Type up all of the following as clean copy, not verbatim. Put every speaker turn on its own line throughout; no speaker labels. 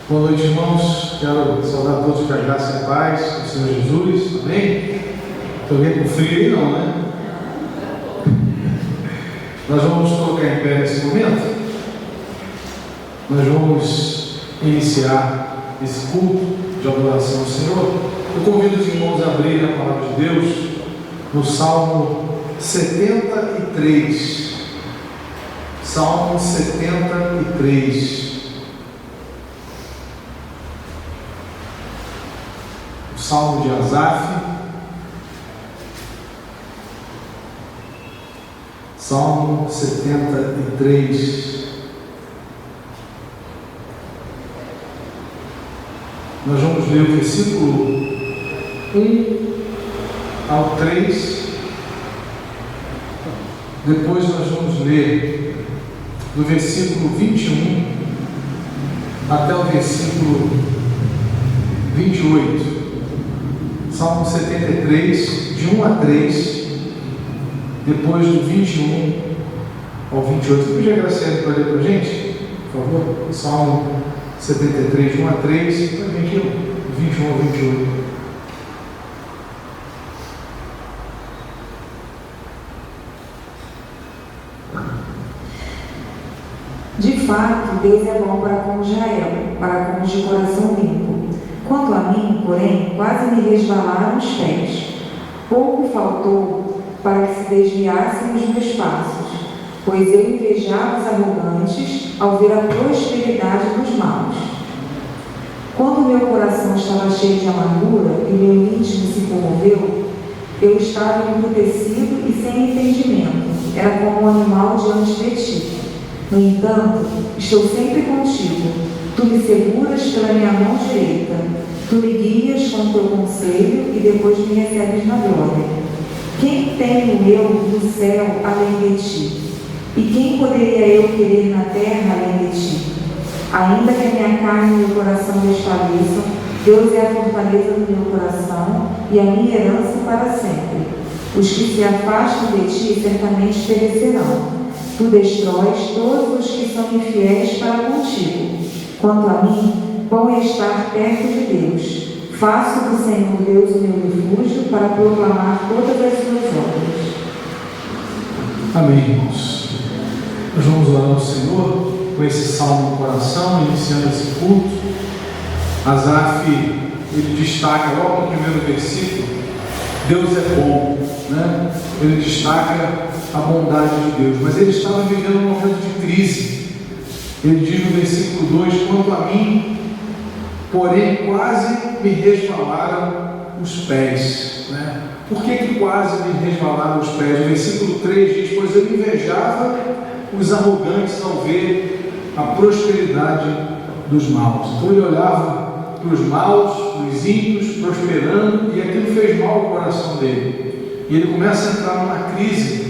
Boa noite, irmãos. Quero saudar todos com a graça e a paz do Senhor Jesus. Amém? Estou vendo com frio aí, não, né? Nós vamos colocar em pé nesse momento. Nós vamos iniciar esse culto de adoração ao Senhor. Eu convido os irmãos a abrirem a palavra de Deus no Salmo 73. Salmo 73. Salmo de Asaf, Salmo 73. Nós vamos ler o versículo 1 ao 3. Depois nós vamos ler do versículo 21 até o versículo 28. Salmo 73, de 1 a 3, depois do 21 ao 28. Você podia, Graciela, para ler para a gente, por favor? Salmo 73, de 1 a 3, e também aqui o 21 ao 28.
De fato, Deus é bom para com Israel, para com os de coração limpo. Quanto a mim, porém, quase me resvalaram os pés. Pouco faltou para que se desviassem os meus passos, pois eu invejava os arrogantes ao ver a prosperidade dos maus. Quando meu coração estava cheio de amargura e meu íntimo se comoveu, eu estava embrutecido e sem entendimento, era como um animal diante de ti. No entanto, estou sempre contigo. Tu me seguras pela minha mão direita. Tu me guias com o teu conselho e depois me recebes na glória. Quem tenho eu no céu além de ti? E quem poderia eu querer na terra além de ti? Ainda que a minha carne e meu coração desfaleçam, Deus é a fortaleza do meu coração e a minha herança para sempre. Os que se afastam de ti certamente perecerão. Tu destróis todos os que são infiéis para contigo. Quanto a mim, bom é estar perto de Deus. Faço do Senhor Deus o meu refúgio para proclamar todas as suas obras.
Amém, irmãos. Nós vamos orar ao Senhor com esse salmo no coração, iniciando esse culto. Asaf, ele destaca logo no primeiro versículo, Deus é bom, né? Ele destaca a bondade de Deus, mas ele estava vivendo um momento de crise. Ele diz no versículo 2, quanto a mim, porém quase me resvalaram os pés, né? Por que quase me resvalaram os pés? O versículo 3 diz, pois eu invejava os arrogantes ao ver a prosperidade dos maus. Então ele olhava para os maus, os ímpios prosperando, e aquilo fez mal ao coração dele. E ele começa a entrar numa crise,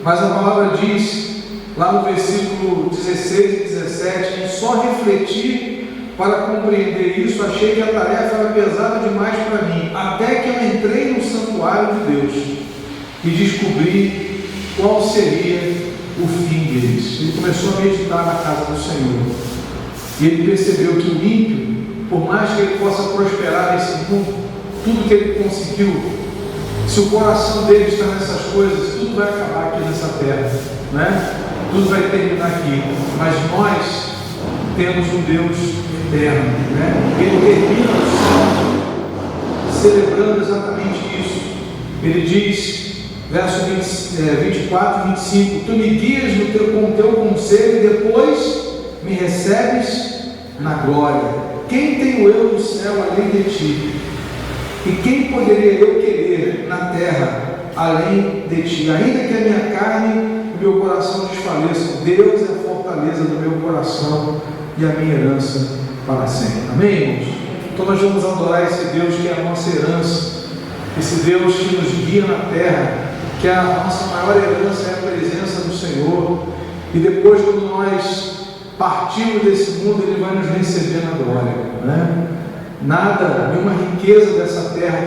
mas a palavra diz, lá no versículo 16 e 17, em só refletir para compreender isso, achei que a tarefa era pesada demais para mim, até que eu entrei no santuário de Deus e descobri qual seria o fim deles. Ele começou a meditar na casa do Senhor e ele percebeu que o ímpio, por mais que ele possa prosperar nesse mundo, tudo que ele conseguiu, se o coração dele está nessas coisas, tudo vai acabar aqui nessa terra, né? Tudo vai terminar aqui, mas nós temos um Deus eterno, né? Ele termina o salmo celebrando exatamente isso. Ele diz, verso 24 e 25, tu me guias com o teu conselho e depois me recebes na glória. Quem tenho eu no céu além de ti? E quem poderia eu querer na terra além de ti? Ainda que a minha carne e meu coração desfaleçam, Deus é a fortaleza do meu coração e a minha herança para sempre. Amém, irmãos? Então nós vamos adorar esse Deus que é a nossa herança, esse Deus que nos guia na terra, que a nossa maior herança é a presença do Senhor, e depois quando nós partimos desse mundo, Ele vai nos receber na glória, né? Nada, nenhuma riqueza dessa terra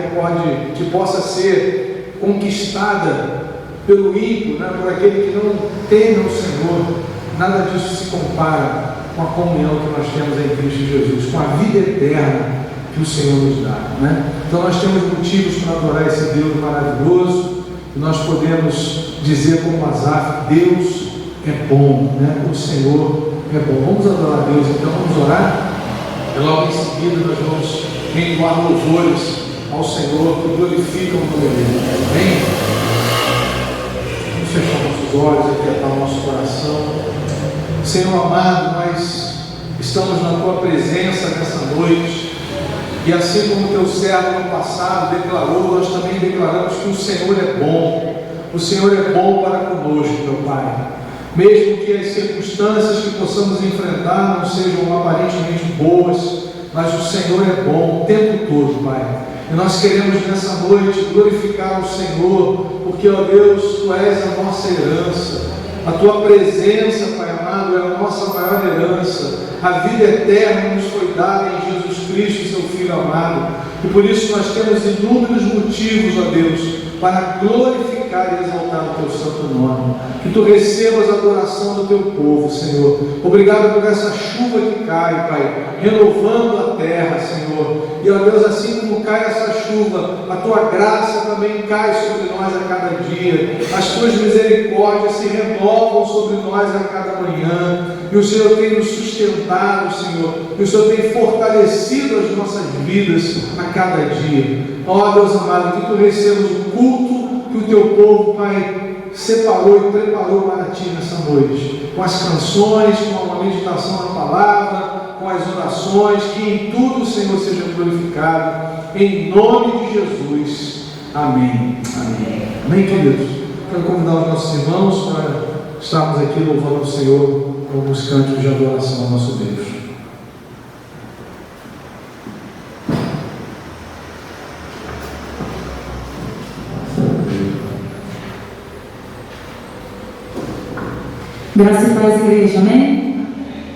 que possa ser conquistada pelo ímpio, né, por aquele que não teme o Senhor, nada disso se compara com a comunhão que nós temos em Cristo de Jesus, com a vida eterna que o Senhor nos dá, né? Então nós temos motivos para adorar esse Deus maravilhoso, e nós podemos dizer como Asaf: Deus é bom, né? O Senhor é bom. Vamos adorar a Deus, então vamos orar, e logo em seguida nós vamos entoar louvores ao Senhor que glorificam o nome dele. Amém? Vamos fechar nossos olhos e aquietar o nosso coração. Senhor amado, nós estamos na tua presença nessa noite, e assim como teu servo no passado declarou, nós também declaramos que o Senhor é bom. O Senhor é bom para conosco, meu Pai. Mesmo que as circunstâncias que possamos enfrentar não sejam aparentemente boas, mas o Senhor é bom o tempo todo, Pai. E nós queremos nessa noite glorificar o Senhor, porque, ó Deus, Tu és a nossa herança. A Tua presença, Pai amado, é a nossa maior herança. A vida eterna nos foi dada em Jesus Cristo, Seu Filho amado. E por isso nós temos inúmeros motivos, ó Deus, para glorificar e exaltar o Teu santo nome. Que Tu recebas a adoração do Teu povo, Senhor. Obrigado por essa chuva que cai, Pai, renovando a terra, Senhor. E, ó Deus, assim como cai essa chuva, a Tua graça também cai sobre nós a cada dia. As Tuas misericórdias se renovam sobre nós a cada manhã. E o Senhor tem nos sustentado, Senhor. E o Senhor tem fortalecido as nossas vidas a cada dia. Ó Deus amado, que Tu recebas o culto que o Teu povo, Pai, separou e preparou para Ti nessa noite. Com as canções, com a meditação na palavra, com as orações, que em tudo o Senhor seja glorificado. Em nome de Jesus. Amém. Amém. Amém, queridos? Quero convidar os nossos irmãos para estarmos aqui louvando o Senhor com alguns cantos de adoração ao nosso Deus.
Graça e paz, igreja, amém?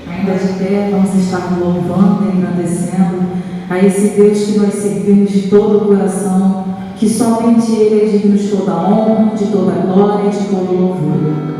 Ainda de pé, vamos estar louvando e agradecendo a esse Deus que nós servimos de todo o coração, que somente Ele é digno de toda a honra, de toda a glória e de todo o louvor.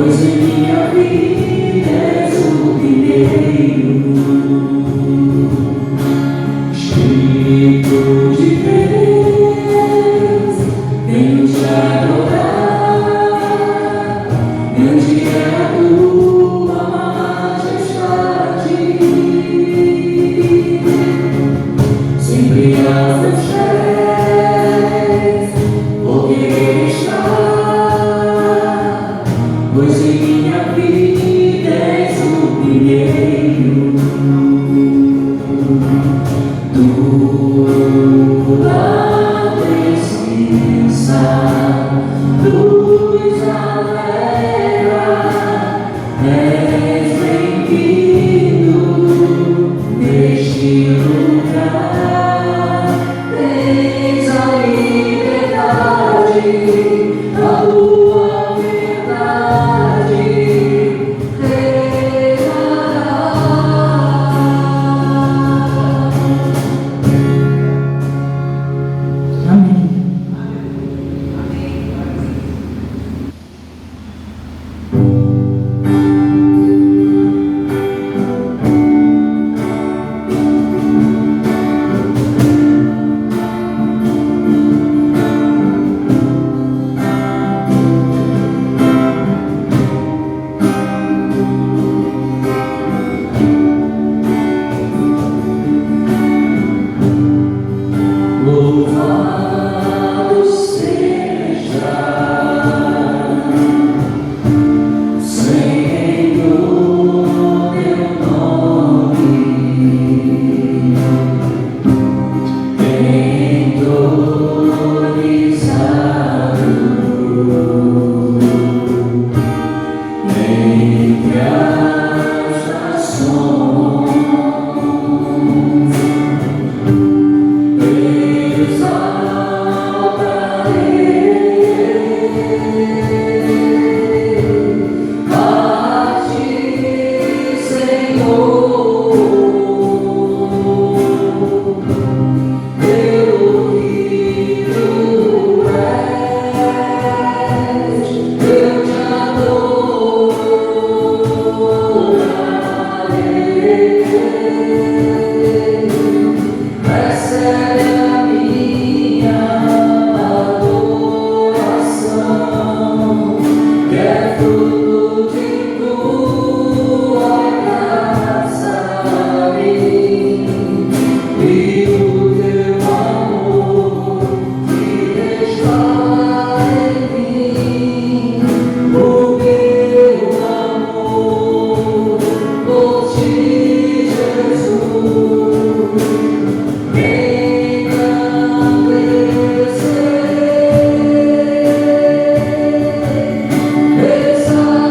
pois em minha vida és o primeiro. Espírito de Deus, venho te adorar, grande é a tua majestade, sempre aos teus pés vou querer estar, pois em minha vida és o primeiro. Tua presença nos alegra, és bem-vindo neste lugar. Tens a liberdade, a tua verdade
Amém.
Louvado seja, Senhor, teu nome, entronizado entre as nações. Essa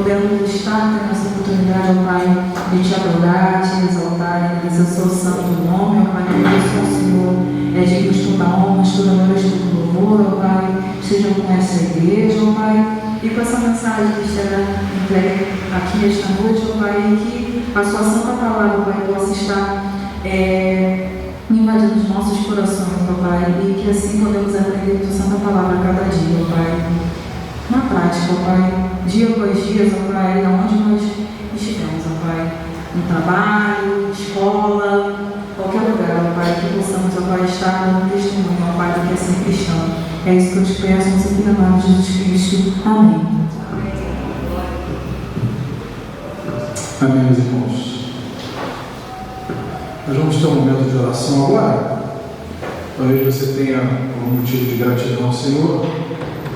podemos estar tendo essa oportunidade, ó Pai, de te adorar, te exaltar, e exercer o santo nome, ó Pai, que isso, ó Senhor, é digno de toda honra, de toda glória, de todo louvor, ó Pai, seja com essa igreja, ó Pai, e com essa mensagem que será entregue aqui esta noite, ó Pai, e que a sua santa palavra, ó Pai, possa estar invadindo os nossos corações, ó Pai, e que assim podemos aprender a tua santa palavra a cada dia, ó Pai, na prática, ó Pai, dia após dia, ó Pai, onde nós estivemos, ó Pai, no trabalho, escola, qualquer lugar, ó Pai, que possamos, ó Pai, estar dando testemunho, ó Pai, do que é ser cristão. É isso que eu te peço, no santo nome de Jesus Cristo. Amém.
Amém, meus irmãos. Nós vamos ter um momento de oração agora. Talvez você tenha um motivo de gratidão ao Senhor,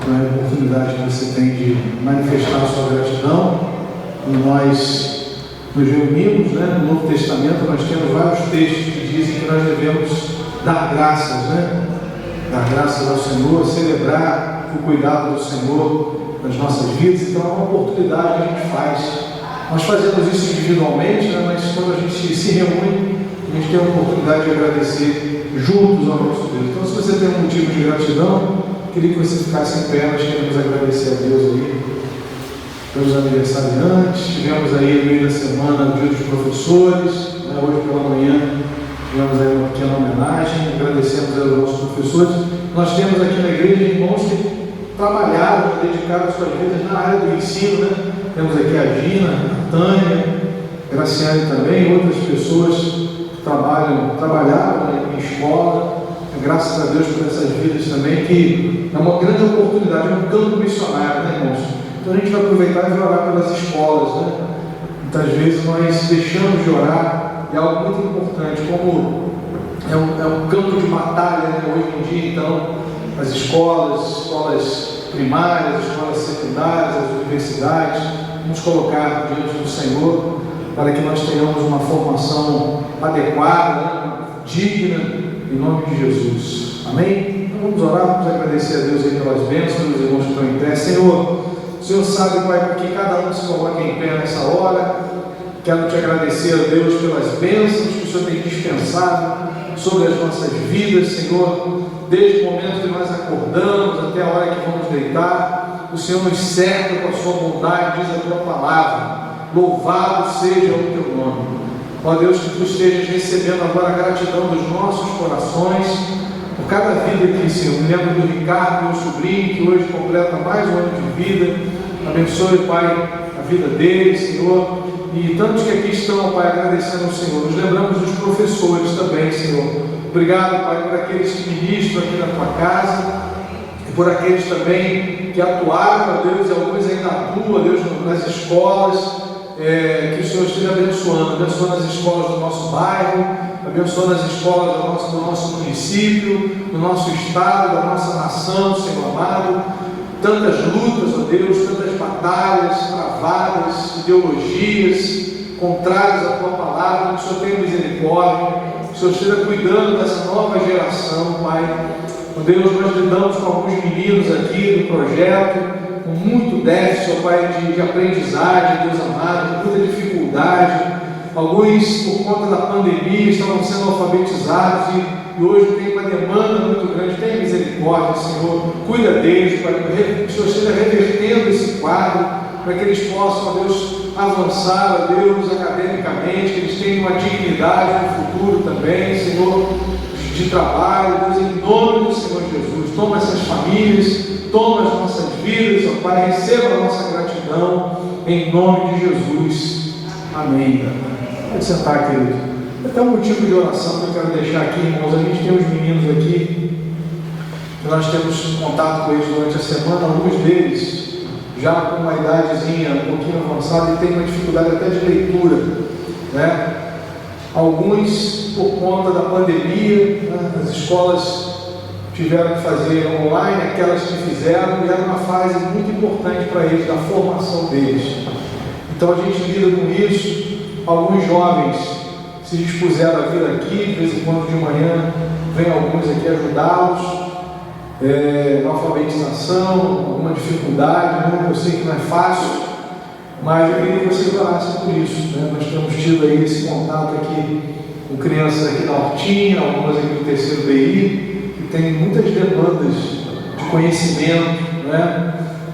a oportunidade que você tem de manifestar a sua gratidão. Quando nós nos reunimos, no Novo Testamento, nós temos vários textos que dizem que nós devemos dar graças, dar graças ao Senhor, celebrar o cuidado do Senhor nas nossas vidas. Então é uma oportunidade que a gente faz. Nós fazemos isso individualmente, mas quando a gente se reúne, a gente tem a oportunidade de agradecer juntos ao nosso Deus. Então, se você tem um motivo de gratidão, queria que você ficasse em pé. Nós queremos agradecer a Deus aí pelos aniversariantes. Tivemos aí no meio da semana o dia dos professores, hoje pela manhã tivemos aí uma pequena homenagem. Agradecemos aos nossos professores. Nós temos aqui na igreja irmãos que trabalharam, dedicaram suas vidas na área do ensino, Temos aqui a Gina, a Tânia, a Graciane também, outras pessoas que trabalharam em escola. Graças a Deus por essas vidas também, que é uma grande oportunidade, é um campo missionário, irmãos? Então a gente vai aproveitar e vai orar pelas escolas, Muitas vezes nós deixamos de orar, e é algo muito importante, como é um campo de batalha, hoje em dia. Então, as escolas primárias, escolas secundárias, as universidades, vamos colocar diante do Senhor, para que nós tenhamos uma formação adequada, digna, em nome de Jesus. Amém? Então vamos orar, vamos agradecer a Deus aí pelas bênçãos, pelos irmãos que estão em pé. Senhor, o Senhor sabe, Pai, porque cada um se coloca em pé nessa hora. Quero te agradecer a Deus pelas bênçãos que o Senhor tem dispensado sobre as nossas vidas, Senhor. Desde o momento que nós acordamos até a hora que vamos deitar, o Senhor nos cerca com a sua bondade, diz a tua palavra. Louvado seja o teu nome. Ó Deus, que tu estejas recebendo agora a gratidão dos nossos corações por cada vida aqui, Senhor. Me lembro do Ricardo, meu sobrinho, que hoje completa mais um ano de vida. Abençoe, Pai, a vida dele, Senhor. E tantos que aqui estão, Pai, agradecendo ao Senhor. Nos lembramos dos professores também, Senhor. Obrigado, Pai, por aqueles que ministram aqui na tua casa e por aqueles também que atuaram, ó Deus, e alguns ainda atuam, Deus, nas escolas. Que o Senhor esteja abençoando as escolas do nosso bairro, abençoando as escolas do nosso município, do nosso estado, da nossa nação, Senhor amado. Tantas lutas, ó Deus, tantas batalhas travadas, ideologias contrárias à tua palavra, que o Senhor tenha misericórdia, que o Senhor esteja cuidando dessa nova geração, Pai. Ó Deus, nós lidamos com alguns meninos aqui do projeto, com muito déficit, ó Pai, de aprendizagem, Deus amado, muita dificuldade. Alguns, por conta da pandemia, estavam sendo alfabetizados e hoje tem uma demanda muito grande. Tenha misericórdia, Senhor. Cuida deles, Pai, que o Senhor esteja revertendo esse quadro, para que eles possam, ó Deus, avançar, ó Deus, academicamente, que eles tenham uma dignidade no futuro também, Senhor, de trabalho, Deus, em nome do Senhor Jesus. Toma essas famílias, toma as nossas vidas, ó Pai, receba a nossa gratidão, em nome de Jesus. Amém. Pode sentar, querido. Até um motivo de oração que eu quero deixar aqui, irmãos. A gente tem uns meninos aqui, que nós temos contato com eles durante a semana, alguns deles já com uma idadezinha um pouquinho avançada e tem uma dificuldade até de leitura, Alguns, por conta da pandemia, as escolas tiveram que fazer online, aquelas que fizeram, e era uma fase muito importante para eles, da formação deles. Então a gente lida com isso. Alguns jovens se dispuseram a vir aqui, de vez em quando de manhã vem alguns aqui ajudá-los, na alfabetização, alguma dificuldade, eu sei que não é fácil, Mas eu queria que vocês orassem por isso, né? Nós temos tido aí esse contato aqui com crianças aqui da Hortinha, algumas aqui do terceiro BI, que tem muitas demandas de conhecimento, né?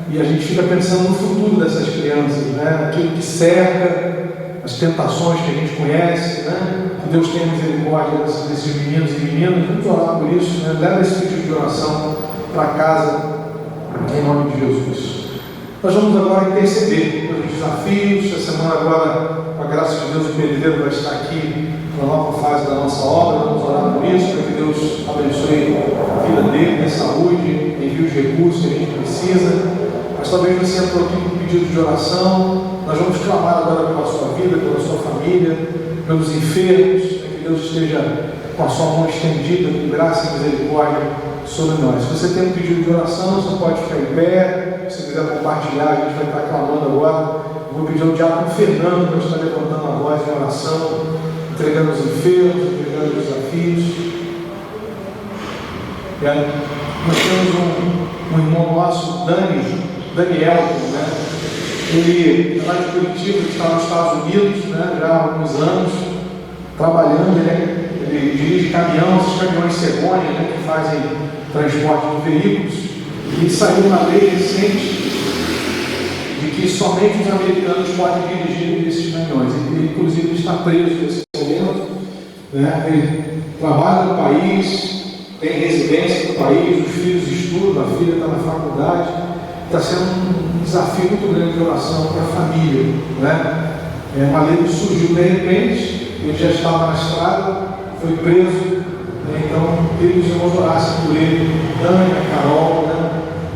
E a gente fica pensando no futuro dessas crianças, né? Aquilo que cerca, as tentações que a gente conhece, né? Que Deus tenha misericórdia desses meninos e meninas. Vamos orar por isso, né? Leva esse pedido de oração para casa, em nome de Jesus. Nós vamos agora interceder pelos desafios. Essa semana agora, com a graça de Deus, o Perideiro vai estar aqui na nova fase da nossa obra. Vamos orar por isso, para que Deus abençoe a vida dele, dê saúde, envie os recursos que a gente precisa. Mas talvez você entrou aqui com um pedido de oração. Nós vamos clamar agora pela sua vida, pela sua família, pelos enfermos, para que Deus esteja com a sua mão estendida, com graça e misericórdia sobre nós. Se você tem um pedido de oração, você pode ficar em pé. Se quiser compartilhar, a gente vai estar clamando agora. Vou pedir ao diácono Fernando para estar levantando a voz em oração, entregando os enfermos, entregando os desafios. Nós temos um irmão nosso, Daniel, né? Ele é lá de Curitiba, ele está nos Estados Unidos, né? Já há alguns anos, trabalhando. Ele dirige caminhão, esses caminhões cegonha, né? Que fazem transporte de veículos. E saiu na lei recente de que somente os americanos podem dirigir esses caminhões. Ele, inclusive, está preso nesse momento, né? Ele trabalha no país, tem residência no país, os filhos estudam, a filha está na faculdade. Está sendo um desafio muito grande de oração para a família, né? Uma lei que surgiu de repente, ele já estava na estrada, foi preso, né? Então ele os irmãos orassem por ele, Dani, Carol, né?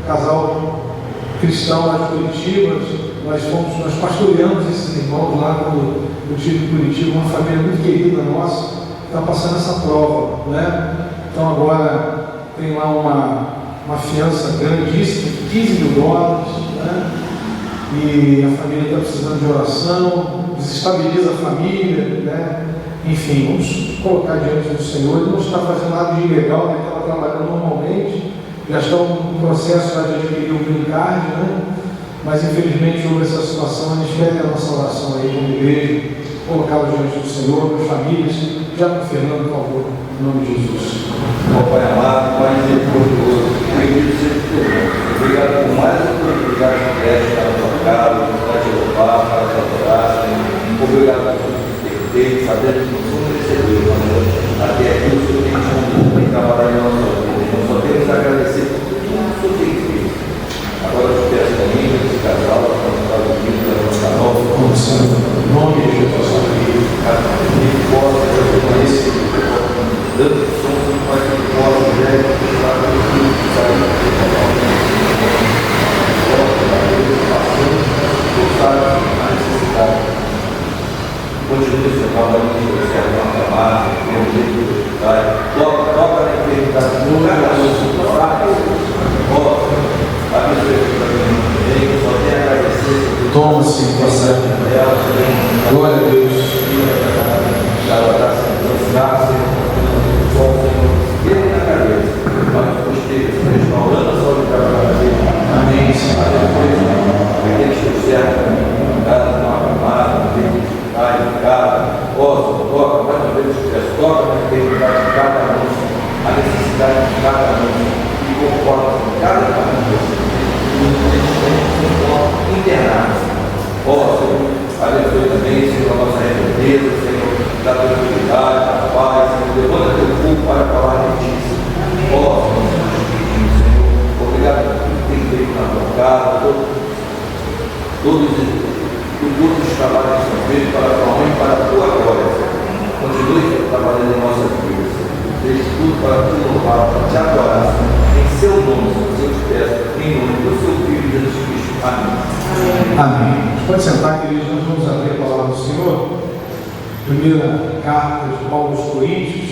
Casal cristão lá de Curitiba. Nós pastoreamos esses irmãos lá quando eu estive em Curitiba, uma família muito querida nossa, está passando essa prova, né? Então agora tem lá uma fiança grandíssima, $15 mil, né? E a família está precisando de oração, desestabiliza a família, né? Enfim, vamos colocar diante do Senhor. Ele não está fazendo nada de ilegal, ele estava trabalhando normalmente, já está no processo de adquirir o green card, né? Mas infelizmente houve essa situação. A gente pede a nossa oração aí como igreja, colocá-lo diante do Senhor, as famílias. Já com o Fernando, por favor, em nome de Jesus.
Meu Pai amado, Pai misericordioso, bendito seja o teu nome. Obrigado por mais uma oportunidade que deste para a tua casa, para te louvar, para te adorar, Senhor. Obrigado por tudo que tem feito, sabendo que não somos recebedores, mas até aqui o Senhor tem conduzido, tem trabalhado em nossa vida. Nós só temos a agradecer por tudo que o Senhor tem feito. Agora eu te peço também, esse casal, para os Estados Unidos, da nossa nova,
em nome de Jesus,
que possa reconhecer dando somos um pai que possa ver para o filho que sai da a necessidade. Continue o seu trabalho de você não acabar, meu Deus, toca na enfermidade, nunca só tem a agradecer.
toma, Senhor, está certo. Glória a Deus.
Ela está sendo graça, só o Senhor, ele na cabeça. Nós gostemos, restaurando a saúde da cabeça. Amém. Aqueles que observam a casa não arrumada, tem dificuldade de casa, toca, mais uma vez toca na integridade de cada um, a necessidade de cada um, e conforta com cada um. Internados. Senhor, abençoe também, Senhor, a nossa redondeza, Senhor, da tranquilidade, da paz, Senhor, levanta teu povo para falar de ti. Senhor, obrigado por tudo que tem feito na tua casa, todos os trabalhos que são feitos para a tua mãe e para a tua glória, Senhor. Continue trabalhando em nossas vidas, Senhor. Deixe tudo para te louvar, para te adorar, Senhor. Em seu nome, Senhor, eu te peço, em nome do seu Filho Jesus Cristo. Amém.
Amém. Pode sentar, queridos, nós vamos abrir a palavra do Senhor. Primeira carta de Paulo aos Coríntios,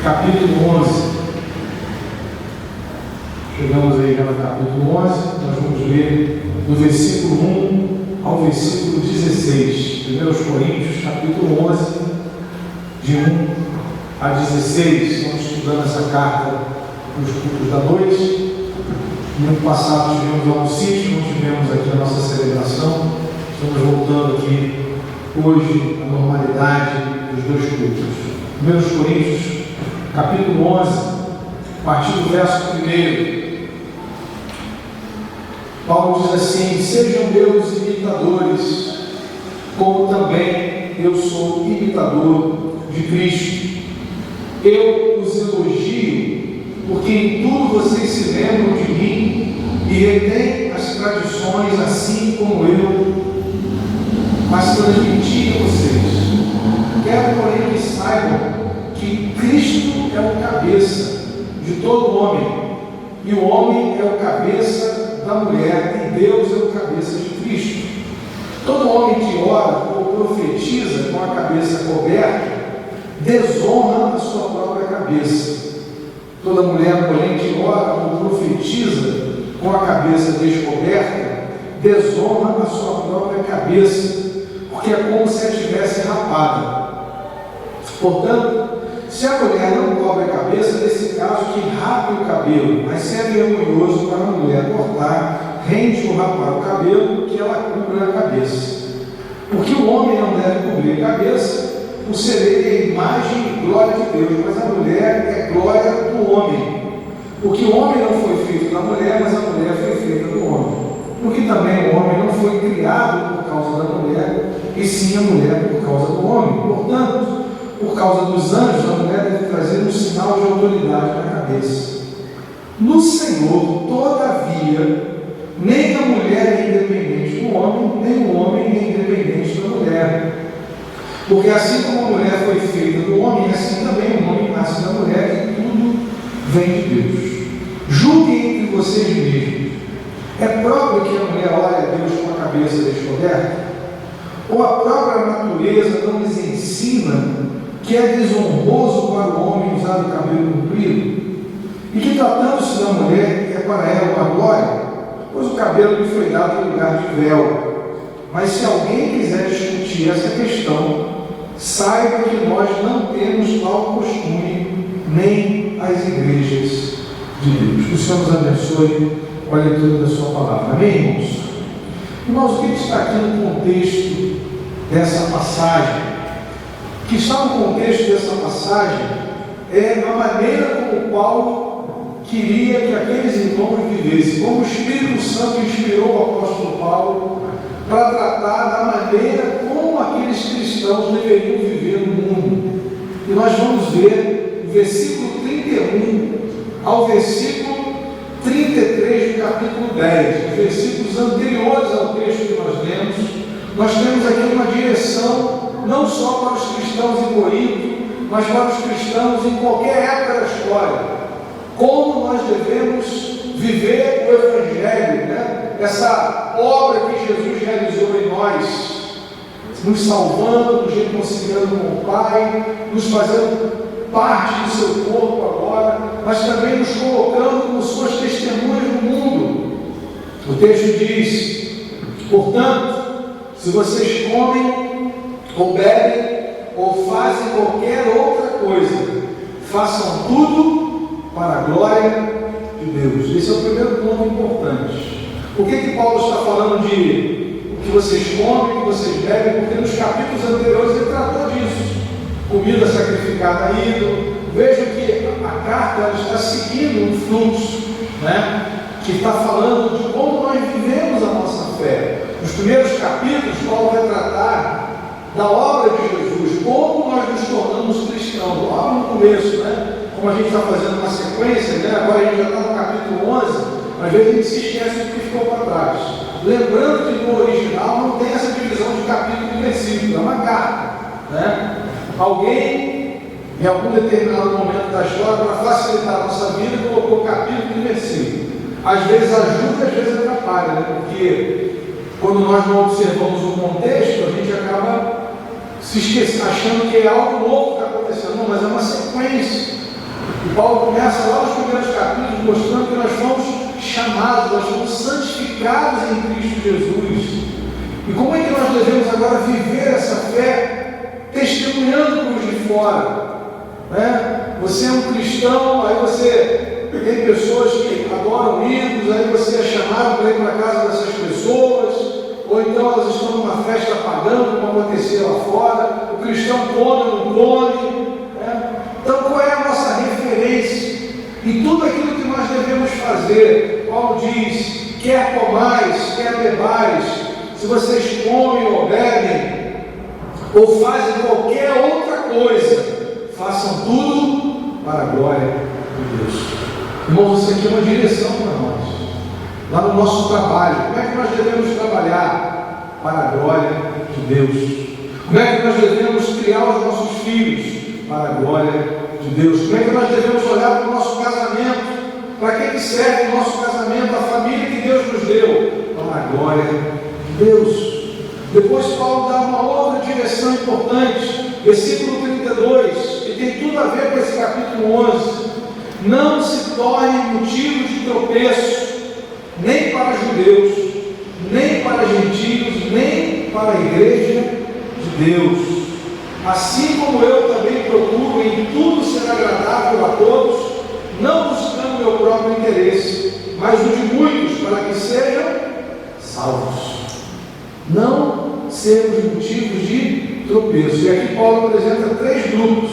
capítulo 11. Chegamos aí já no capítulo 11, nós vamos ler do versículo 1 ao versículo 16. 1 Coríntios, capítulo 11, de 1 a 16. Estamos estudando essa carta nos cultos da noite. No ano passado tivemos lá no sítio, onde tivemos aqui a nossa celebração voltando aqui hoje à normalidade dos dois cultos. 1 Coríntios, capítulo 11, a partir do verso 1. Paulo diz assim: sejam meus imitadores, como também eu sou imitador de Cristo. Eu os elogio, porque em tudo vocês se lembram de mim e retêm as tradições, assim como eu as transmiti a vocês. Quero, porém, que saibam que Cristo é o cabeça de todo homem, e o homem é o cabeça da mulher, e Deus é o cabeça de Cristo. Todo homem que ora ou profetiza com a cabeça coberta desonra a sua própria cabeça. Toda mulher, porém, que ora ou profetiza com a cabeça descoberta desonra a sua própria cabeça, porque é como se a tivesse rapada. Portanto, se a mulher não cobre a cabeça, nesse caso que rape o cabelo, mas se é vergonhoso para a mulher cortar, rende ou rapar o cabelo, que ela cubra a cabeça. Porque o homem não deve cobrir a cabeça, por ser ele a imagem e glória de Deus, mas a mulher é glória do homem. Porque o homem não foi feito da mulher, mas a mulher foi feita do homem. Porque também o homem não foi criado por causa da mulher, e sim a mulher por causa do homem. Portanto, por causa dos anjos, a mulher deve trazer um sinal de autoridade na cabeça. No Senhor, todavia, nem a mulher é independente do homem, nem o homem é independente da mulher. Porque assim como a mulher foi feita do homem, assim também o homem nasce da mulher, e tudo vem de Deus. Julguem entre vocês mesmos. É próprio que a mulher olhe a Deus com a cabeça descoberta? Ou a própria natureza não lhes ensina que é desonroso para o homem usar o cabelo comprido? E que, tratando-se da mulher, é para ela uma glória, pois o cabelo lhe foi dado em lugar de véu. Mas se alguém quiser discutir essa questão, saiba que nós não temos tal costume, nem as igrejas de Deus. Que o Senhor nos abençoe com a leitura da sua palavra. Amém, irmãos? Irmãos, o que está aqui no contexto dessa passagem? O que está no contexto dessa passagem é a maneira como Paulo queria que aqueles irmãos vivessem, como o Espírito Santo inspirou o apóstolo Paulo para tratar da maneira como aqueles cristãos deveriam viver no mundo. E nós vamos ver o versículo 31 ao versículo 33 do capítulo 10, os versículos anteriores ao texto que nós lemos. Nós temos aqui uma direção não só para os cristãos em Corinto, mas para os cristãos em qualquer época da história. Como nós devemos viver o Evangelho, né? Essa obra que Jesus realizou em nós, nos salvando, nos reconciliando com o Pai, nos fazendo parte do seu corpo agora, mas também nos colocando como suas testemunhas no mundo. O texto diz: portanto, se vocês comem, ou bebem, ou fazem qualquer outra coisa, façam tudo para a glória de Deus. Esse é o primeiro ponto importante. Por que Paulo está falando de o que vocês comem, o que vocês bebem? Porque nos capítulos anteriores ele tratou disso. Comida sacrificada a ídolo. Vejam que a carta ela está seguindo um fluxo, né? Que está falando de como nós vivemos a nossa fé. Nos primeiros capítulos, Paulo vai tratar da obra de Jesus, como nós nos tornamos cristãos, logo no começo, né? Como a gente está fazendo uma sequência, né? Agora a gente já está no capítulo 11, às vezes a gente se esquece do que ficou para trás. Lembrando que no original não tem essa divisão de capítulo e versículo, é uma carta, né? Alguém, em algum determinado momento da história, para facilitar a nossa vida, colocou capítulo e versículo. Às vezes ajuda, às vezes atrapalha, né? Porque quando nós não observamos o contexto, a gente acaba se esquecendo, achando que é algo novo que está acontecendo. Não, mas é uma sequência. E Paulo começa lá nos primeiros capítulos mostrando que nós fomos chamados, nós fomos santificados em Cristo Jesus. E como é que nós devemos agora viver essa fé testemunhando para os de fora? Né? Você é um cristão, aí você tem pessoas que adoram ídolos, aí você é chamado para ir para a casa dessas pessoas, ou então então elas estão numa festa pagã, como acontecia lá fora, o cristão come ou não come, né? Então qual é a nossa referência? E tudo aquilo que nós devemos fazer, Paulo diz, quer comais, quer bebais, se vocês comem ou bebem, ou fazem qualquer outra coisa, façam tudo para a glória de Deus. Irmãos, isso aqui é uma direção para nós. Lá no nosso trabalho, como é que nós devemos trabalhar para a glória de Deus? Como é que nós devemos criar os nossos filhos para a glória de Deus? Como é que nós devemos olhar para o nosso casamento? Para que serve o nosso casamento, a família que Deus nos deu? Para a glória de Deus. Depois Paulo dá uma outra direção importante, versículo 32, que tem tudo a ver com esse capítulo 11. Não se tornem motivo de tropeço, nem para judeus, nem para gentios, nem para a igreja de Deus. Assim como eu também procuro em tudo ser agradável a todos, não buscando meu próprio interesse, mas o de muitos, para que sejam salvos. Não sermos motivos de tropeço. E aqui Paulo apresenta 3 grupos,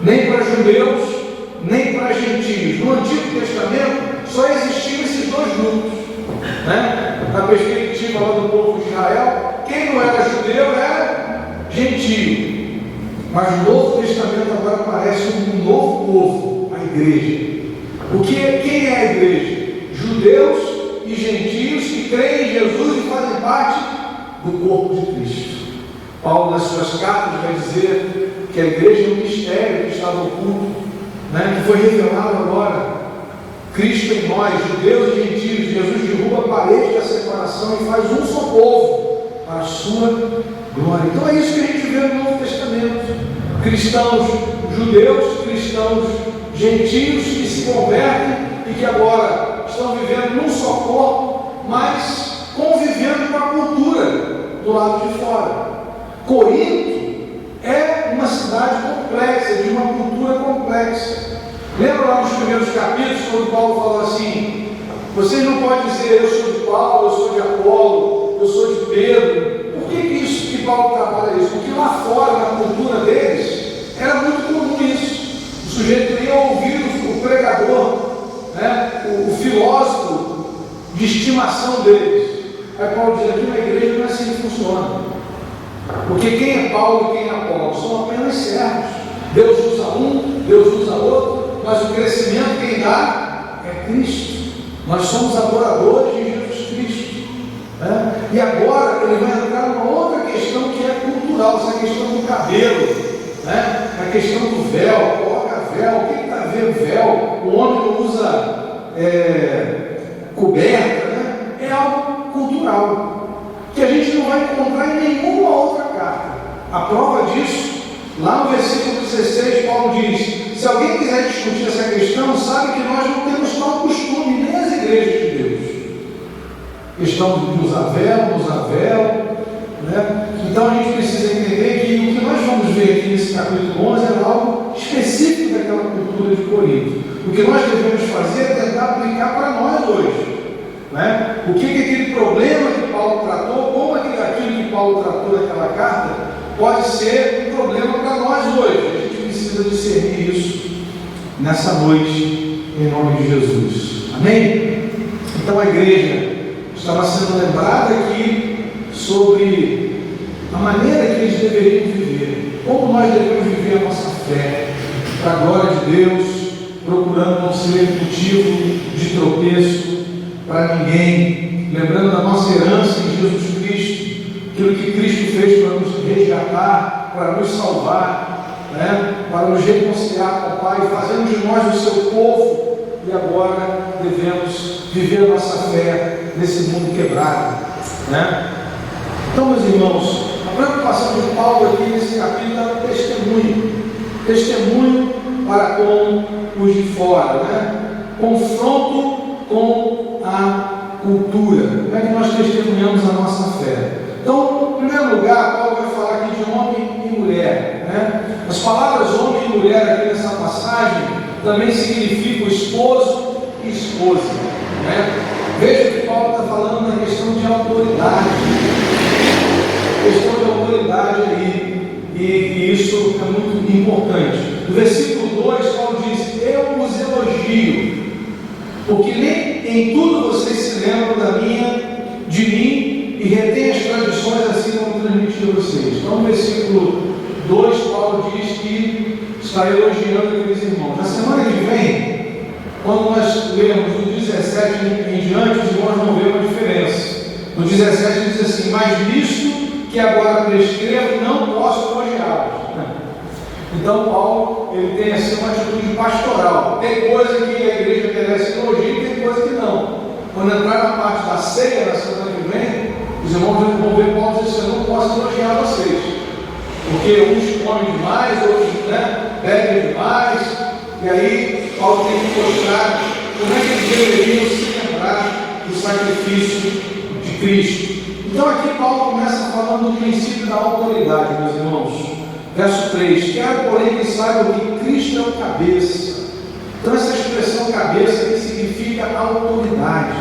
nem para judeus, nem para gentios. No Antigo Testamento só existiam esses 2 grupos, né? Na perspectiva lá do povo de Israel, quem não era judeu era gentio. Mas no Novo Testamento agora aparece um novo povo, a igreja. Quem é a igreja? Judeus e gentios que creem em Jesus e fazem parte do corpo de Cristo. Paulo, nas suas cartas, vai dizer que a igreja é um mistério que estava oculto, né? Que foi revelado agora. Cristo em nós, judeus e gentios. Jesus derruba a parede da separação e faz um só povo para a sua glória. Então é isso que a gente vê no Novo Testamento. Cristãos judeus, cristãos gentios que se convertem e que agora estão vivendo num só corpo, mas convivendo com a cultura do lado de fora. Corinto é uma cidade complexa, de uma cultura complexa. Lembra lá nos primeiros capítulos, quando Paulo falou assim: vocês não podem dizer eu sou de Paulo, eu sou de Apolo, eu sou de Pedro. Por que isso que Paulo trabalha isso? Porque lá fora, na cultura deles, era muito comum isso. O sujeito ia ouvir o pregador, né? o filósofo de estimação deles. Aí Paulo diz: aqui na igreja não é assim que funciona. Porque quem é Paulo e quem é Apolo são apenas servos. Deus usa um, Deus usa outro, mas o crescimento quem dá é Cristo. Nós somos adoradores de Jesus Cristo, né? E agora ele vai entrar numa outra questão que é cultural, essa questão do cabelo, né? A questão do véu. Coloca véu, o que está a ver véu? O homem não usa coberta, né? É algo cultural que a gente não vai encontrar em nenhuma outra carta. A prova disso, lá no versículo 16, Paulo diz: se alguém quiser discutir essa questão, sabe que nós não temos tal costume, nem as igrejas de Deus. Questão de usar véu, não usar véu, né? Então a gente precisa entender que o que nós vamos ver aqui nesse capítulo 11 é algo específico daquela cultura de Corinto. O que nós devemos fazer é tentar aplicar para nós hoje, né? O que aquele problema que Paulo tratou, como aquilo que Paulo tratou naquela carta, pode ser um problema para nós hoje. A gente precisa discernir isso nessa noite, em nome de Jesus. Amém? Então a igreja estava sendo lembrada aqui sobre a maneira que eles deveriam viver, como nós devemos viver a nossa fé, para a glória de Deus, procurando não ser motivo de tropeço para ninguém, lembrando da nossa herança em Jesus Cristo, aquilo que Cristo fez para nos resgatar, para nos salvar, né? Para nos reconciliar com o Pai, fazendo de nós o seu povo, e agora devemos viver a nossa fé nesse mundo quebrado, né? Então, meus irmãos, a preocupação de Paulo aqui nesse capítulo é o testemunho para com os de fora, né? Confronto com a cultura. Como é que nós testemunhamos a nossa fé? Então, em primeiro lugar, Paulo vai falar aqui de homem e mulher, né? As palavras homem e mulher aqui nessa passagem também significam esposo e esposa, né? Veja que Paulo está falando na questão de autoridade. aí, e isso é muito importante. No versículo 2, Paulo diz: eu os elogio, porque nem em tudo vocês se lembram de mim, e retêm as tradições assim como transmiti a vocês. Então, no versículo 2, Paulo diz que está elogiando aqueles irmãos. Na semana que vem, quando nós lermos do 17 em diante, os irmãos vão ver uma diferença. No 17 ele diz assim: mas nisto que agora prescrevo, não posso elogiá-los. Então Paulo, ele tem assim uma atitude pastoral. Tem coisa que a igreja merece elogio e tem coisa que não. Quando entrar na parte da ceia, na semana que vem, os irmãos vão ver Paulo dizer assim: eu não posso elogiar vocês, porque uns comem demais, outros bebem demais, e aí Paulo tem que mostrar como é que eles deveriam se lembrar do sacrifício de Cristo. Então aqui Paulo começa falando do princípio da autoridade, meus irmãos. Verso 3: quero, porém, que saibam que Cristo é o cabeça. Então essa expressão cabeça aqui significa autoridade,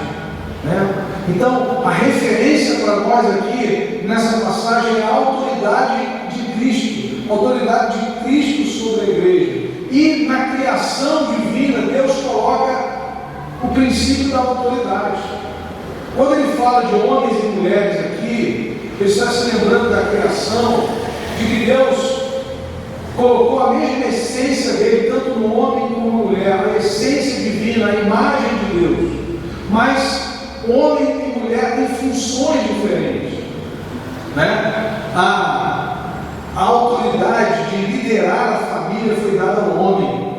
né? Então a referência para nós aqui nessa passagem é a autoridade de Cristo, a autoridade de Cristo sobre a igreja. E na criação divina Deus coloca o princípio da autoridade. Quando ele fala de homens e mulheres aqui, ele está se lembrando da criação, de que Deus colocou a mesma essência dele, tanto no homem como na mulher, a essência divina, a imagem de Deus. Mas homem e mulher têm funções diferentes, né? A autoridade de liderar a família foi dada ao homem.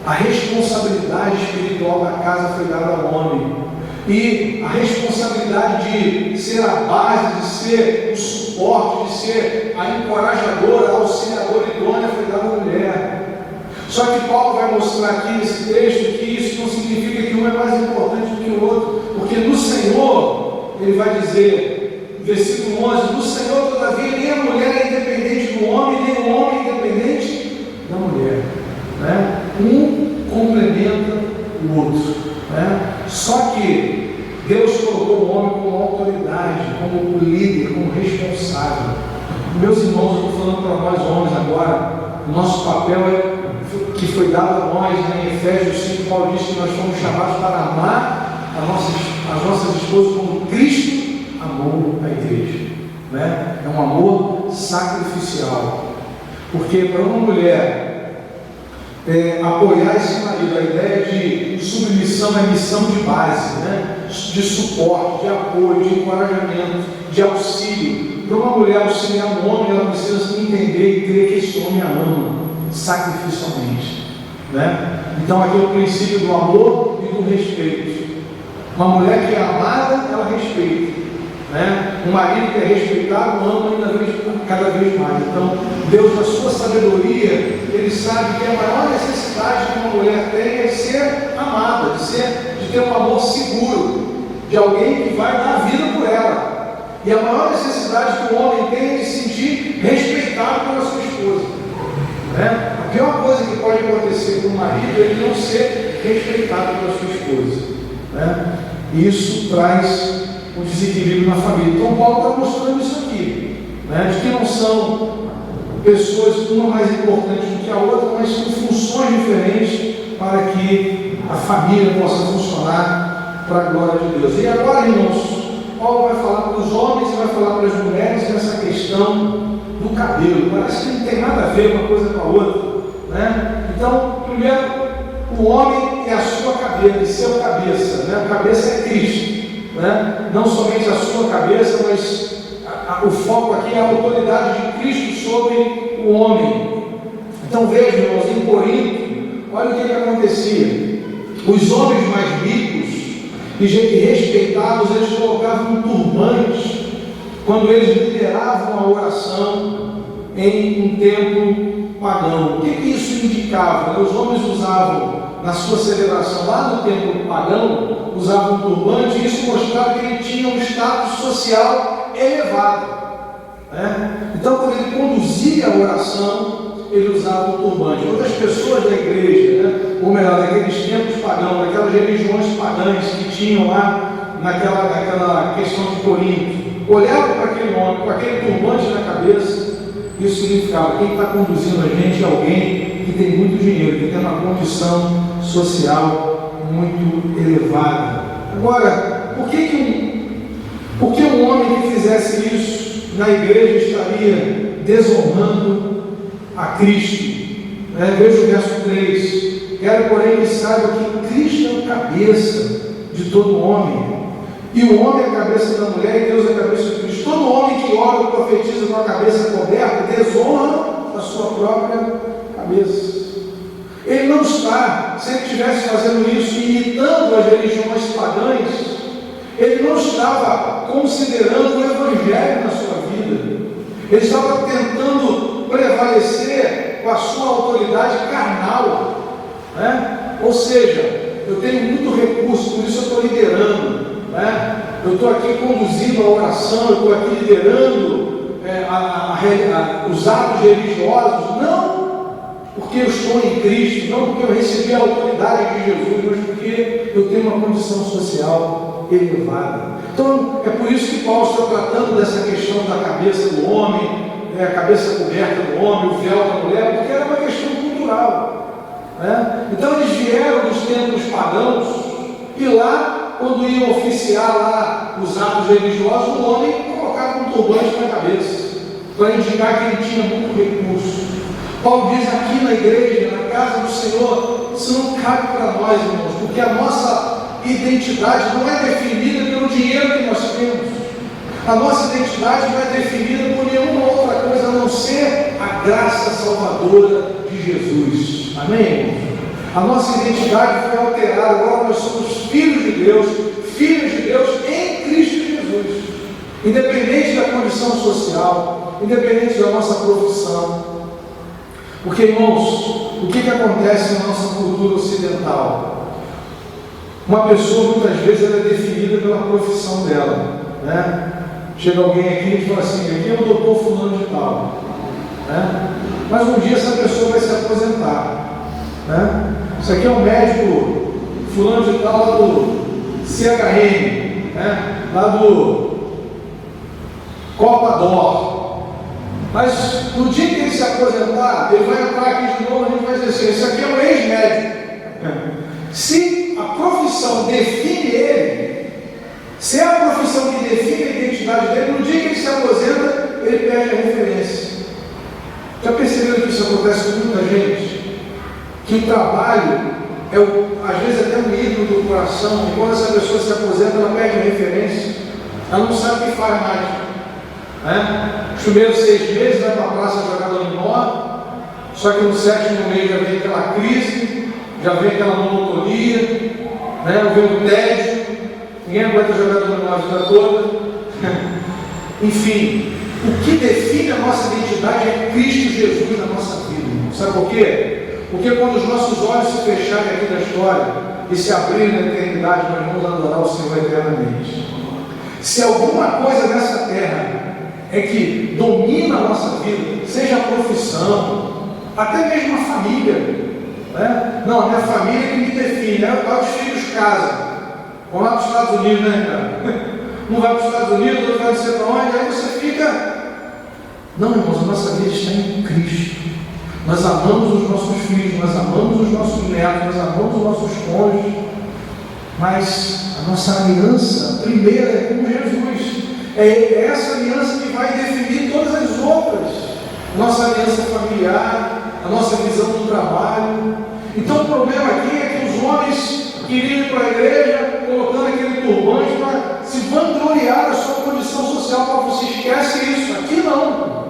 A responsabilidade espiritual da casa foi dada ao homem. E a responsabilidade de ser a base, de ser o suporte, de ser a encorajadora, a auxiliadora idônea foi dada à mulher. Só que Paulo vai mostrar aqui nesse texto que isso não significa que um é mais importante do que o outro, porque no Senhor, ele vai dizer, versículo 11: no Senhor, todavia, nem a mulher é independente do homem, nem o homem é independente da mulher, né? Um complementa o outro, né? Só que Deus colocou o homem como autoridade, como líder, como responsável. Meus irmãos, eu estou falando para nós homens agora, o nosso papel que foi dado a nós, né? Em Efésios 5, Paulo diz que nós fomos chamados para amar as nossas esposas como Cristo amou a igreja, né? É um amor sacrificial, porque para uma mulher apoiar esse marido, a ideia de submissão é missão de base, né? De suporte, de apoio, de encorajamento, de auxílio. Para uma mulher auxiliar um homem, ela precisa entender e crer que esse homem a ama sacrificialmente, né? Então aqui é o princípio do amor e do respeito. Uma mulher que é amada, ela respeita, né? Um marido que é respeitado ama cada vez mais. Então Deus, na sua sabedoria, ele sabe que a maior necessidade que uma mulher tem é ser amada, de ter um amor seguro, de alguém que vai dar a vida por ela. E a maior necessidade que o homem tem é de se sentir respeitado pela sua esposa, né? A pior coisa que pode acontecer com o marido é ele não ser respeitado pela sua esposa, né? E isso traz um desequilíbrio na família. Então Paulo está mostrando isso aqui, né? De que não são pessoas uma mais importante do que a outra, mas com funções diferentes para que a família possa funcionar para a glória de Deus. E agora, irmãos, Paulo vai falar para os homens e vai falar para as mulheres nessa questão do cabelo. Parece que não tem nada a ver uma coisa com a outra, né? Então, primeiro, o homem é a sua cabeça, e seu cabeça, né? A cabeça é Cristo, né? Não somente a sua cabeça, mas o foco aqui é a autoridade de Cristo sobre o homem. Então vejam, irmãos, em Corinto, olha o que acontecia. Os homens mais ricos e respeitados, eles colocavam um turbante quando eles lideravam a oração em um templo pagão. O que isso indicava? Os homens usavam, na sua celebração lá no templo pagão, usavam um turbante, e isso mostrava que ele tinha um status social elevado, né? Então, quando ele conduzia a oração, ele usava um turbante. Outras pessoas da igreja, né? Ou melhor, daqueles tempos pagãos, daquelas religiões pagãs que tinham lá naquela questão de Corinto, olhavam para aquele homem com aquele turbante na cabeça Isso significava quem está conduzindo a gente é alguém que tem muito dinheiro, que tem uma condição social muito elevada. Agora, por que um homem que fizesse isso na igreja estaria desonrando a Cristo? Veja o verso 3. Quero, porém, que saiba que Cristo é a cabeça de todo homem. E o homem é a cabeça da mulher e Deus é a cabeça de Cristo. Todo homem que ora ou profetiza com a cabeça coberta desonra a sua própria cabeça. Ele não está, se ele estivesse fazendo isso, imitando as religiões pagãs, ele não estava considerando o Evangelho na sua vida. Ele estava tentando prevalecer com a sua autoridade carnal. Ou seja, eu tenho muito recurso, por isso eu estou liderando. Eu estou aqui conduzindo a oração, eu estou aqui liderando os atos religiosos, não porque eu estou em Cristo, não porque eu recebi a autoridade de Jesus, mas porque eu tenho uma condição social elevada. Então, é por isso que Paulo está tratando dessa questão da cabeça do homem, a cabeça coberta do homem, o véu da mulher, porque era uma questão cultural. Então, eles vieram dos templos pagãos e lá, quando iam oficiar lá os atos religiosos, o homem colocava um turbante na cabeça, para indicar que ele tinha muito recurso. Paulo diz aqui na igreja, na casa do Senhor, isso não cabe para nós, irmãos, porque a nossa identidade não é definida pelo dinheiro que nós temos. A nossa identidade não é definida por nenhuma outra coisa a não ser a graça salvadora de Jesus. Amém, irmãos? A nossa identidade foi alterada, agora nós somos filhos de Deus em Cristo Jesus. Independente da condição social, independente da nossa profissão. Porque, irmãos, o que acontece na nossa cultura ocidental? Uma pessoa, muitas vezes, ela é definida pela profissão dela. Chega alguém aqui e fala assim, aqui é o doutor fulano de tal. Mas um dia essa pessoa vai se aposentar. Isso aqui é um médico fulano de tal lá do CHM, lá do Copa d'Or. Mas no dia que ele se aposentar, ele vai entrar aqui de novo e a gente vai dizer assim, isso aqui é um ex-médico. Se a profissão define ele, se é a profissão que define a identidade dele, no dia que ele se aposenta, ele perde a referência. Já perceberam que isso acontece com muita gente? Que o trabalho é, às vezes, até um ídolo do coração, e quando essa pessoa se aposenta, ela perde a referência, ela não sabe o que faz mais. Os primeiros 6 meses vai para a praça jogar dominó, só que no 7º mês já vem aquela crise, já vem aquela monotonia, vem o tédio, ninguém aguenta jogar dominó a vida toda. Enfim, o que define a nossa identidade é Cristo Jesus na nossa vida. Sabe por quê? Porque quando os nossos olhos se fecharem aqui da história e se abrirem na eternidade, nós vamos adorar o Senhor eternamente. Se alguma coisa nessa terra é que domina a nossa vida, seja a profissão, até mesmo a família. Não, a minha família é que me define. Lá os filhos casam, vão lá para os Estados Unidos, cara? Um vai para os Estados Unidos, outro vai não sei para onde, aí você fica. Não, irmãos, a nossa vida está em Cristo. Nós amamos os nossos filhos, nós amamos os nossos netos, nós amamos os nossos cônjuges, mas a nossa aliança primeira é com Jesus. É essa aliança que vai definir todas as outras. Nossa aliança familiar, a nossa visão do trabalho. Então o problema aqui é que os homens queriam ir para a igreja colocando aquele turbante para se vangloriar da sua condição social. Para você esquece isso. Aqui não.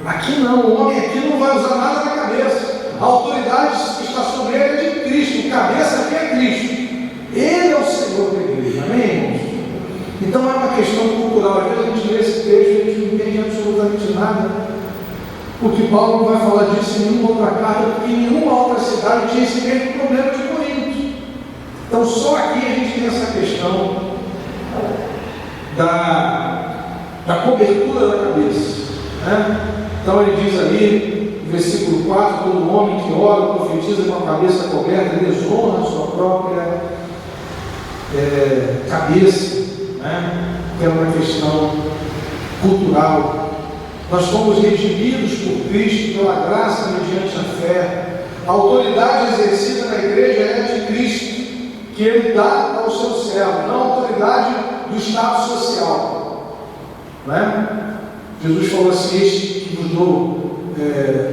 Aqui não. O homem aqui não vai usar nada na cabeça. A autoridade que está sobre ele é de Cristo. O cabeça aqui é Cristo. Ele é o Senhor da igreja. Amém, irmãos? Então é uma questão cultural. Às vezes a gente lê esse texto e a gente não entende absolutamente nada, porque Paulo não vai falar disso em nenhuma outra carta, porque em nenhuma outra cidade tinha esse mesmo problema de Corinto. Então só aqui a gente tem essa questão da cobertura da cabeça. Então ele diz ali, no versículo 4, todo homem que ora, profetiza com a cabeça coberta, desonra a sua própria cabeça. Que é uma questão cultural. Nós fomos redimidos por Cristo, pela graça mediante a fé. A autoridade exercida na igreja é de Cristo, que Ele dá ao seu servo, não a autoridade do Estado social. Não é? Jesus falou assim: este que vos dou,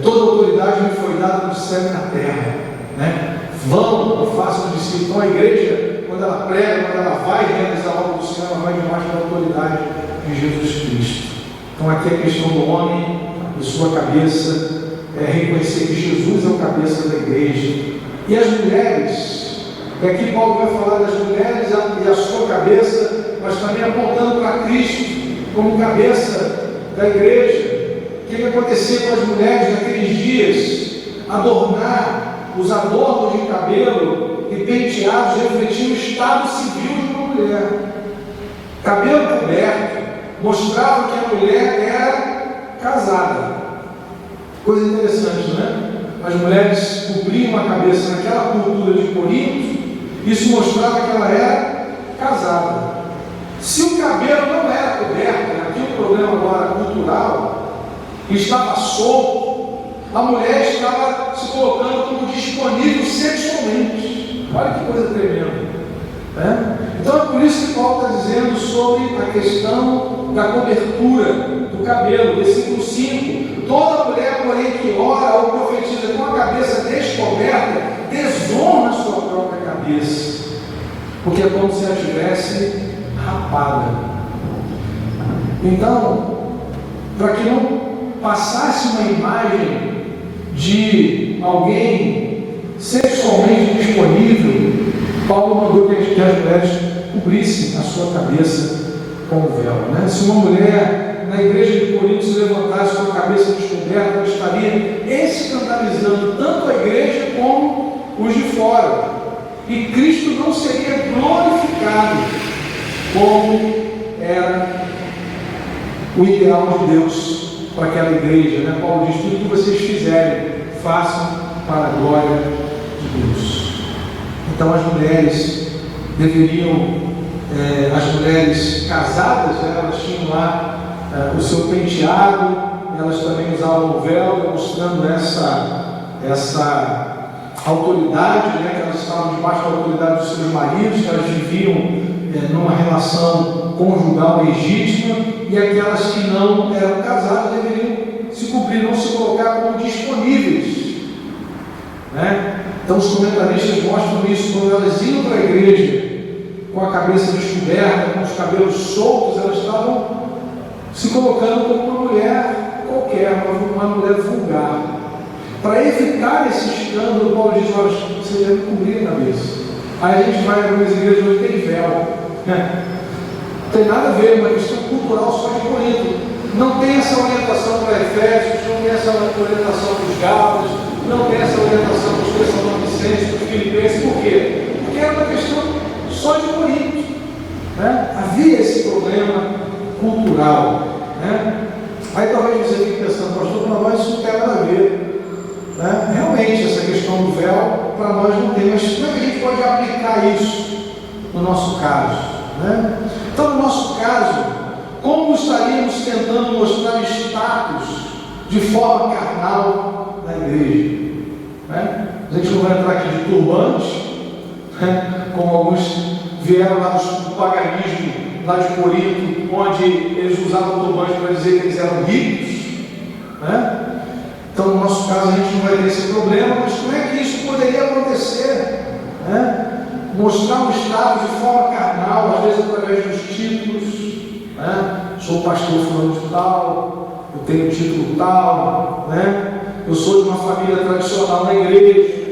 toda a autoridade me foi dada no céu e na terra. Né? Vão e façam discípulos. Então a igreja, quando ela prega, quando ela vai realizar a obra do Senhor, ela vai debaixo da autoridade de Jesus Cristo. Então aqui a questão do homem e sua cabeça é reconhecer que Jesus é o cabeça da igreja. E as mulheres, e aqui Paulo vai falar das mulheres e a sua cabeça, mas também apontando para Cristo como cabeça da igreja. O que acontecia com as mulheres naqueles dias? Adornar, os adornos de cabelo e penteados refletiam o estado civil de uma mulher. Cabelo coberto mostrava que a mulher era casada. Coisa interessante, não é? As mulheres cobriam a cabeça naquela cultura de Corinto, isso mostrava que ela era casada. Se o cabelo não era coberto, aqui o problema agora cultural, estava solto, a mulher estava se colocando como disponível sexualmente. Olha que coisa tremenda. Então é por isso que Paulo está dizendo sobre a questão da cobertura do cabelo. Versículo 5: toda mulher, porém, que ora ou profetiza com a cabeça descoberta, desonra sua própria cabeça, porque é como se ela estivesse rapada. Então, para que não passasse uma imagem de alguém sexualmente disponível, Paulo mandou que as mulheres cobrissem a sua cabeça com o véu. Né? Se uma mulher na igreja de Corinto se levantasse com a cabeça descoberta, ela estaria escandalizando tanto a igreja como os de fora. E Cristo não seria glorificado como era o ideal de Deus para aquela igreja. Né? Paulo diz: tudo que vocês fizerem, façam para a glória de Deus. Então as mulheres deveriam, as mulheres casadas, né, elas tinham lá o seu penteado, elas também usavam o véu, demonstrando essa autoridade, né, que elas estavam debaixo da autoridade dos seus maridos, que elas viviam numa relação conjugal legítima, e aquelas que não eram casadas deveriam se cobrir, não se colocar como disponíveis. Né? Então os comentaristas mostram isso. Quando elas iam para a igreja com a cabeça descoberta, com os cabelos soltos, elas estavam se colocando como uma mulher qualquer, uma mulher vulgar. Para evitar esse escândalo, Paulo diz: olha, você deve cobrir a cabeça. Aí a gente vai em algumas igrejas onde tem véu. Não tem nada a ver, uma questão cultural só de Corinto. Não tem essa orientação para Efésios, não tem essa orientação para os Gálatas, não tem essa orientação para os Tessalonicenses, para os Filipenses. Por quê? Porque era uma questão só de Corinto. Né? Havia esse problema cultural. Né? Aí talvez você fique pensando: pastor, para nós isso não tem nada a ver. Né? Realmente, essa questão do véu, para nós não tem, mas como é que a gente pode aplicar isso no nosso caso? Né? Então, no nosso caso, como estaríamos tentando mostrar status de forma carnal na igreja? Né? A gente não vai entrar aqui de turbante, né? Como alguns vieram lá do paganismo, lá de Corinto, onde eles usavam turbante para dizer que eles eram ricos. Né? Então, no nosso caso, a gente não vai ter esse problema, mas como é que isso poderia acontecer? Né? Mostrar um status de forma carnal, às vezes através dos títulos. Né? Sou pastor fulano de tal, eu tenho título tal, né? Eu sou de uma família tradicional na igreja,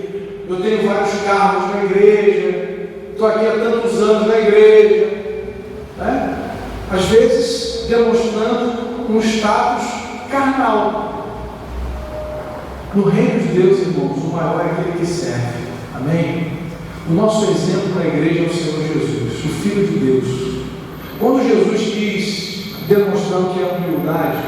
eu tenho vários cargos na igreja, estou aqui há tantos anos na igreja. Né? Às vezes demonstrando um status carnal. No reino de Deus, irmãos, o maior é aquele que serve. Amém? O nosso exemplo na igreja é o Senhor Jesus, o Filho de Deus. Quando Jesus quis demonstrar o que é humildade,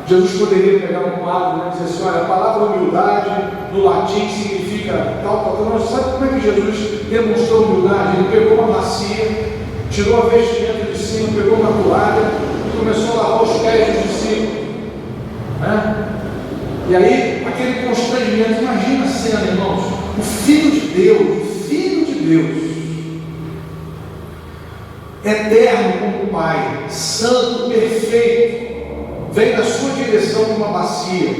Jesus poderia pegar um quadro, né, e dizer assim: olha, a palavra humildade no latim significa tal. Mas sabe como é que Jesus demonstrou humildade? Ele pegou uma bacia, tirou a vestimenta de cima, pegou uma toalha e começou a lavar os pés dos discípulos. né? E aí, aquele constrangimento, imagina a cena, irmãos, o Filho de Deus, eterno como o Pai, santo, perfeito, vem na sua direção com uma bacia,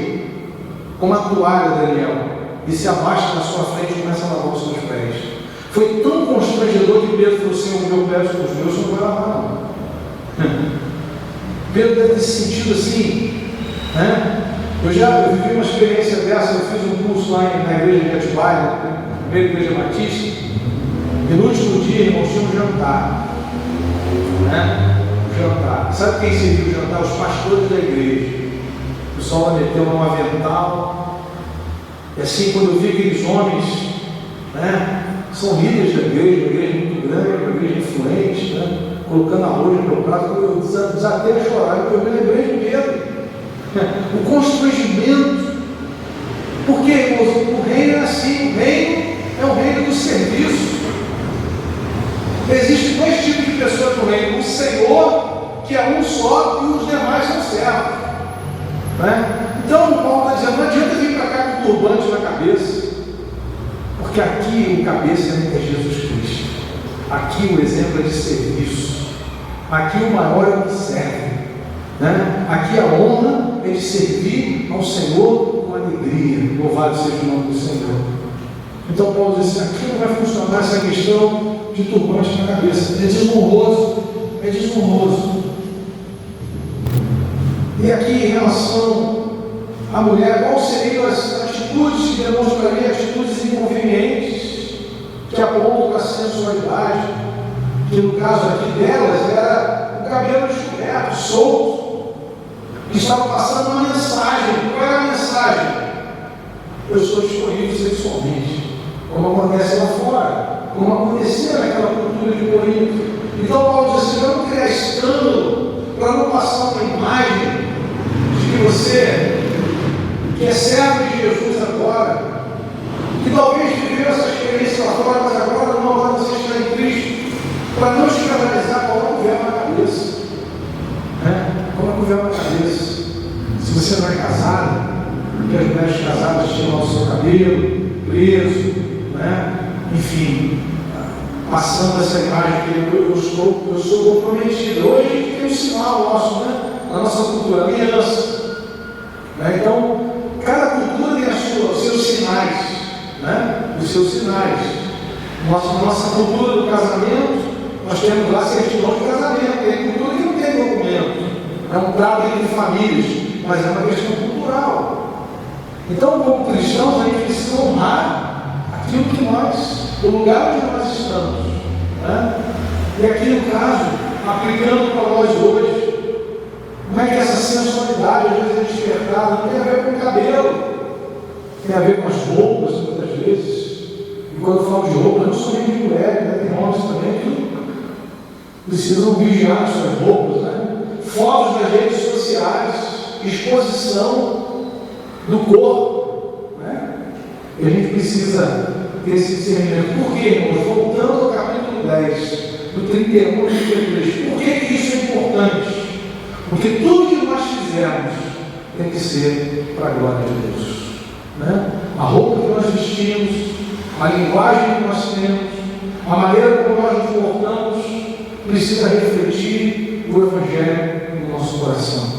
com uma toalha, Daniel, e se abaixa na sua frente e começa a lavar os seus pés. Foi tão constrangedor que Pedro falou: Senhor, o meu pé com os meus, não vai lavar, não. Pedro deve ter se sentido assim, né? Eu vivi uma experiência dessa. Eu fiz um curso lá na igreja de Atibaia, na primeira igreja batista, e no último dia, irmãos, tinha um jantar, né? Um jantar. Sabe quem serviu o jantar? Os pastores da igreja. O pessoal lá meteu um avental, e assim, quando eu vi aqueles homens, né, são líderes da igreja, uma igreja muito grande, uma igreja influente, né, colocando arroz no meu prato, eu desatei a chorar, eu me lembrei de Pedro. O constrangimento. Porque, irmãos, o reino é assim. O reino é o reino do serviço. Existem dois tipos de pessoas no reino: o Senhor, que é um só, e os demais são servos, né? Então Paulo está dizendo: não adianta vir para cá com turbante na cabeça, porque aqui o cabeça é Jesus Cristo. Aqui o exemplo é de serviço. Aqui o maior é o que serve, né? Aqui a honra é de servir ao Senhor com alegria. Louvado seja o nome do Senhor. Então Paulo diz: aqui não vai funcionar essa questão de turbante na cabeça. É desonroso. É desonroso. E aqui, em relação à mulher, qual seriam as atitudes que demonstrariam atitudes inconvenientes, que apontam para a sensualidade, que no caso aqui delas era o cabelo descoberto, solto, que estava passando uma mensagem. Qual era a mensagem? Eu estou disponível sexualmente, como acontece lá fora, como acontecia naquela cultura de Corinto. Então Paulo diz assim: vamos criar escândalo para não passar uma imagem de que você, que é servo de Jesus agora, que talvez viveu essa experiência lá fora, mas agora você está em Cristo, para não escandalizar, coloca o véu na cabeça, né? Coloca o véu na cabeça. Se você não é casado, porque as mulheres casadas tiram o seu cabelo preso, né? Enfim, passando essa imagem que eu sou comprometido. Hoje a gente tem um sinal nosso, né? Na nossa cultura, aliança, né? Então, cada cultura tem os seus sinais, né? Os seus sinais. Nossa cultura do casamento, nós temos lá certidão de casamento. Tem cultura que não tem documento, é um trato entre famílias, mas é uma questão cultural. Então, como cristãos, a gente precisa honrar aquilo que o lugar onde nós estamos, né? E aqui no caso, aplicando para nós hoje, como é que essa sensualidade às vezes é despertada? Não tem a ver com o cabelo, tem a ver com as roupas, muitas vezes. E quando eu falo de roupa, não sou nem de mulher, né? Tem homens também que precisam vigiar as suas roupas, né? Fotos nas redes sociais, exposição do corpo, né? E a gente precisa ter esse discernimento. Por quê, irmãos? Voltando ao capítulo 10, do 31 ao 33. Por que isso é importante? Porque tudo que nós fizermos tem que ser para a glória de Deus, né? A roupa que nós vestimos, a linguagem que nós temos, a maneira como nós nos portamos, precisa refletir o Evangelho no nosso coração.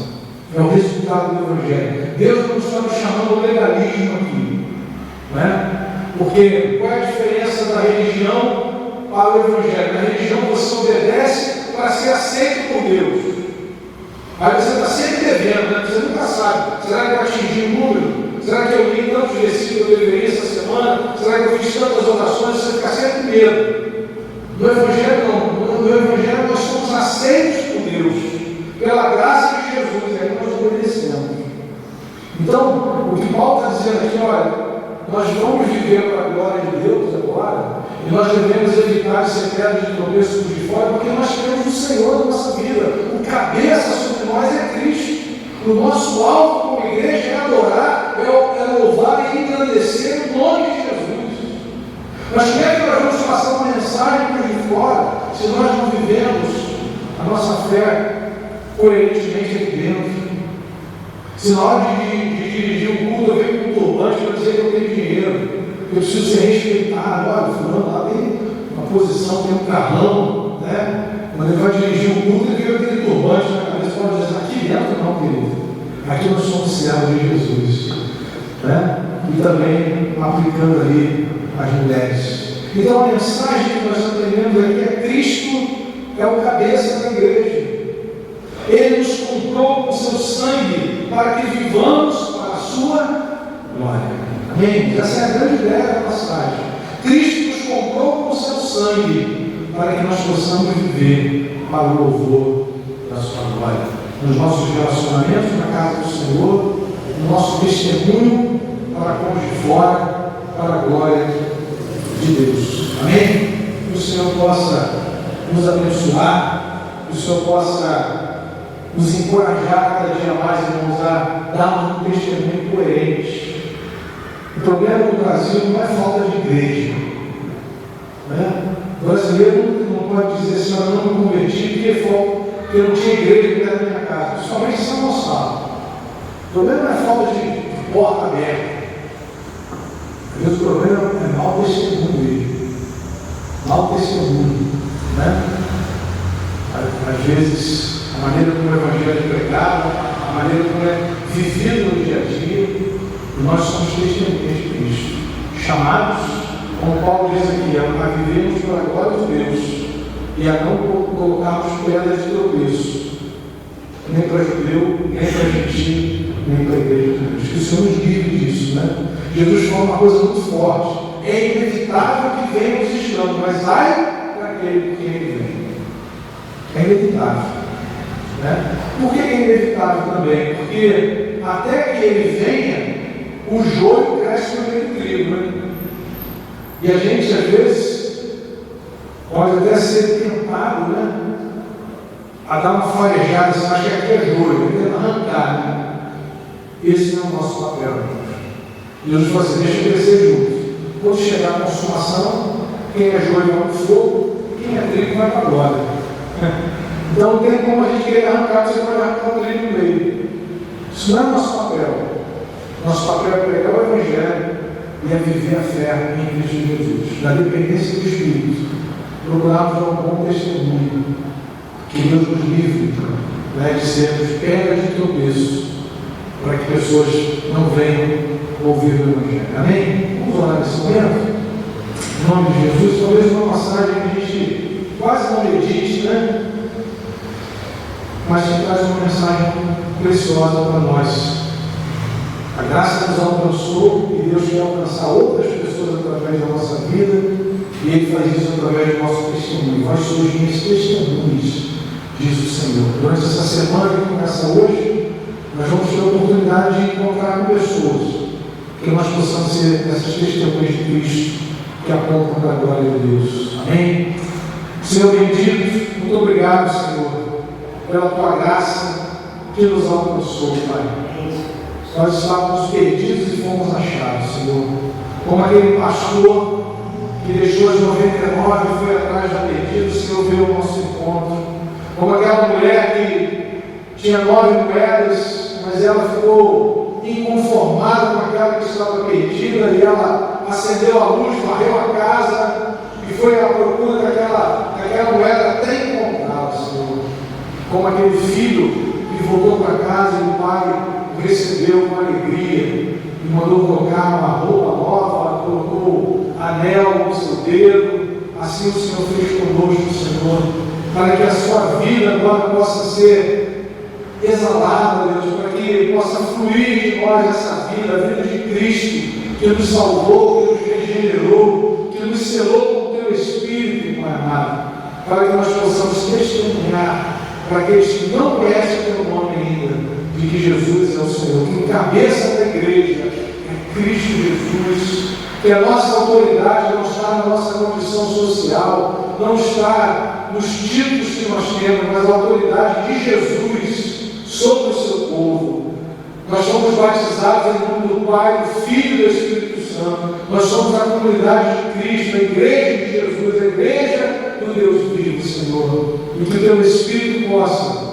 É o resultado do Evangelho. Deus não está nos chamando legalismo aqui, né? Porque qual é a diferença da religião para o Evangelho? Na religião você obedece para ser aceito por Deus. Aí você está sempre devendo, né? Você nunca sabe. Será que eu atingi o número? Será que eu li tantos versículos que eu deveria essa semana? Será que eu fiz tantas orações? Você fica sempre com medo. No Evangelho não. No Evangelho nós somos aceitos por Deus, pela graça de Jesus, e aí nós obedecemos. Então, o que Paulo está dizendo aqui, olha, nós vamos viver para a glória de Deus agora, e nós devemos evitar de ser pedras de tropeço de fora, porque nós temos o Senhor na nossa vida. O cabeça sobre nós é Cristo. O nosso alvo como igreja é adorar, é louvar e engrandecer o nome de Jesus. Mas como é que nós vamos passar uma mensagem para de fora, se nós não vivemos a nossa fé coerentemente aqui dentro? Se na hora de dirigir um culto eu venho com um turbante para dizer que eu tenho dinheiro, eu preciso ser respeitado, olha, fulano lá tem uma posição, tem um carrão, né? Quando ele vai dirigir um culto, ele vem aquele turbante na cabeça, pode dizer, aqui dentro não, querido. Aqui nós somos servos de Jesus, né? E também aplicando ali as mulheres. Então a mensagem que nós aprendemos aqui é: Cristo é o cabeça da igreja. Ele nos comprou com seu sangue para que vivamos para a sua glória. Amém? Essa é a grande ideia da passagem. Cristo nos comprou com seu sangue para que nós possamos viver para o louvor da sua glória. Nos nossos relacionamentos na casa do Senhor, no nosso testemunho para com os de fora, para a glória de Deus. Amém? Que o Senhor possa nos abençoar, que o Senhor possa nos encorajar cada dia mais, irmãos, a darmos um testemunho coerente. O problema do Brasil não é falta de igreja, né? O brasileiro não pode dizer assim: eu não me converti porque eu não tinha igreja dentro da minha casa, principalmente em São Gonçalo. O problema não é falta de porta aberta. Às vezes o problema é mau testemunho mesmo. Mau testemunho, né? Às vezes a maneira como o Evangelho é pregado, a maneira como é vivido no dia a dia, e nós somos testemunhas de Cristo, chamados, como Paulo diz aqui, a vivermos para a glória de Deus e a não colocarmos pedras de tropeço, nem para judeu, nem para gentil, nem para a igreja de Deus. Que o Senhor nos livre disso, né? Jesus falou uma coisa muito forte: é inevitável que venham os estranhos, mas ai para aquele que ele vem. É inevitável. Né? Por que é inevitável também? Porque até que ele venha, o joio cresce no meio do trigo, né? E a gente às vezes pode até ser tentado, né, a dar uma farejada, assim, acho que aqui é joio, tentando arrancar, né? Esse não é o nosso papel. Jesus falou assim: deixa crescer junto. Quando chegar a consumação, quem é joio vai para o fogo, quem é trigo vai para a glória. Então não tem como a gente querer arrancar, você pode arrancar o trigo no meio. Isso não é o nosso papel. Nosso papel é pregar o Evangelho e é viver a fé em Cristo Jesus, na dependência do Espírito. Procurarmos dar um bom testemunho. Que Deus nos livre, né, de sermos pedras de tropeço, para que pessoas não venham ouvir o Evangelho. Amém? Vamos orar nesse momento? Em nome de Jesus. Talvez uma passagem que a gente quase não medite, né? Mas que traz uma mensagem preciosa para nós. A graça nos alcançou e Deus quer alcançar outras pessoas através da nossa vida, e Ele faz isso através do nosso testemunho. Nós somos minhas testemunhas, diz o Senhor. Durante essa semana que começa hoje, nós vamos ter a oportunidade de encontrar com pessoas, que nós possamos ser essas testemunhas de Cristo que apontam para a glória de Deus. Amém? Senhor bendito, muito obrigado, Senhor, pela tua graça que nos alcançou, Pai. Nós estávamos perdidos e fomos achados, Senhor. Como aquele pastor que deixou as 99 e foi atrás da perdida, o Senhor veio ao nosso encontro. Como aquela mulher que tinha 9 moedas, mas ela ficou inconformada com aquela que estava perdida, e ela acendeu a luz, varreu a casa e foi à procura daquela moeda até encontrá-la, Senhor. Como aquele filho que voltou para casa e o pai o recebeu com alegria e mandou colocar uma roupa nova, colocou anel no seu dedo. Assim o Senhor fez conosco, Senhor, para que a sua vida agora possa ser exalada, Deus, para que possa fluir de nós essa vida, a vida de Cristo, que nos salvou, que nos regenerou, que nos selou com o teu Espírito, Pai amado, para que nós possamos testemunhar para aqueles que não conhecem o teu nome ainda, de que Jesus é o Senhor, que o cabeça da igreja é Cristo Jesus, que a nossa autoridade não está na nossa condição social, não está nos títulos que nós temos, mas a autoridade de Jesus sobre o seu povo. Nós somos batizados em nome do Pai, do Filho e do Espírito Santo. Nós somos a comunidade de Cristo, a igreja de Jesus, a igreja do Deus vivo, Senhor. E que o teu Espírito possa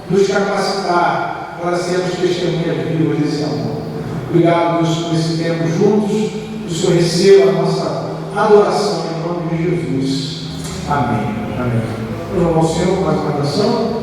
nos capacitar para sermos testemunhas vivas desse amor. Obrigado, Deus, por esse tempo juntos. Que o Senhor receba a nossa adoração em nome de Jesus. Amém. Amém. Vamos ao Senhor com mais uma oração.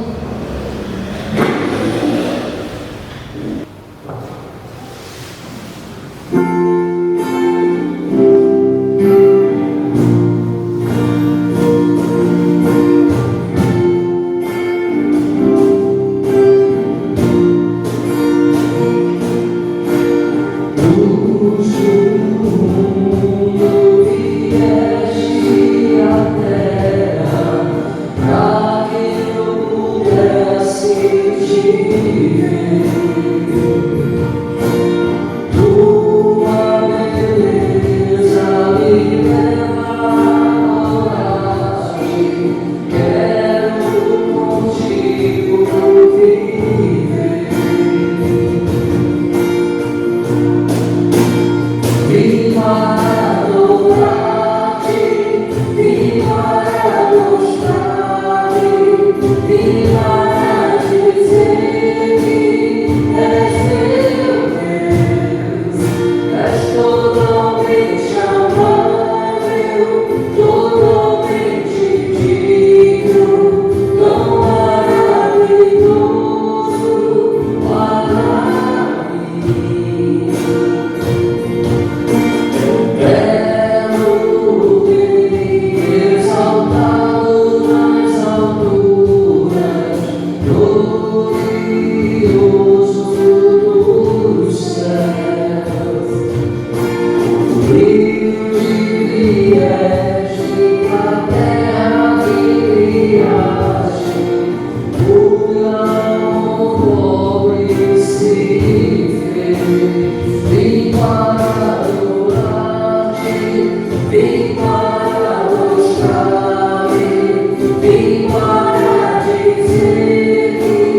Vem para dizer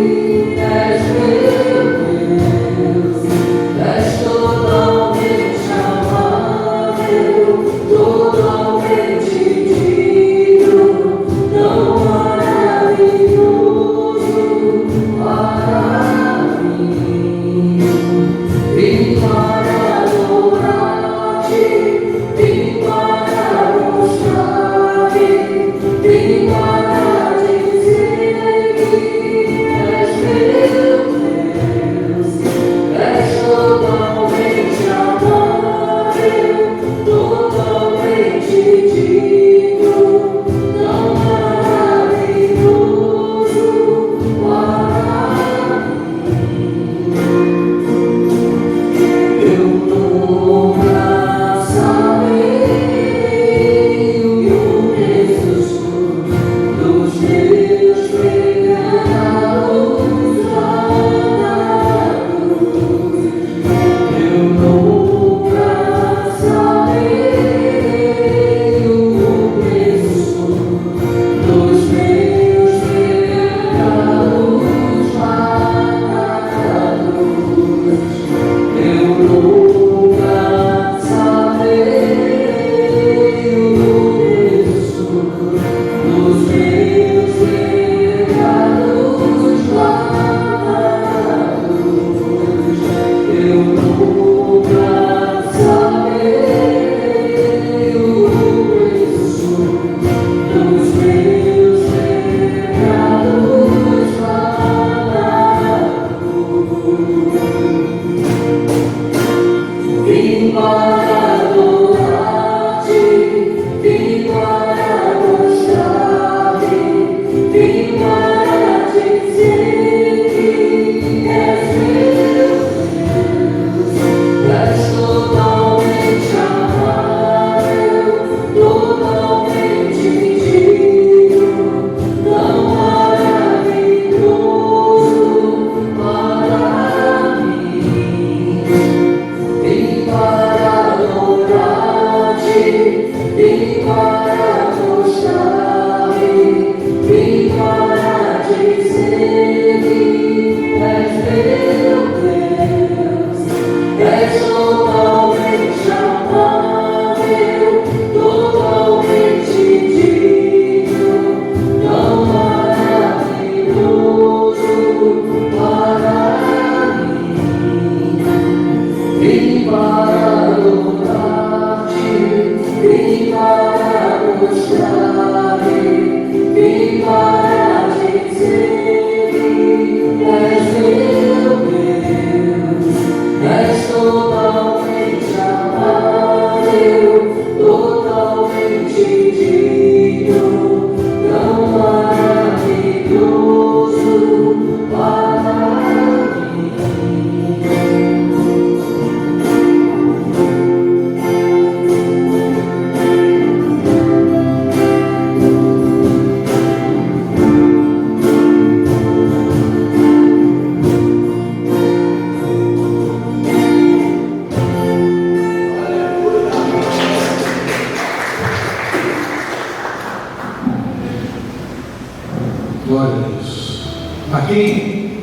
Amém?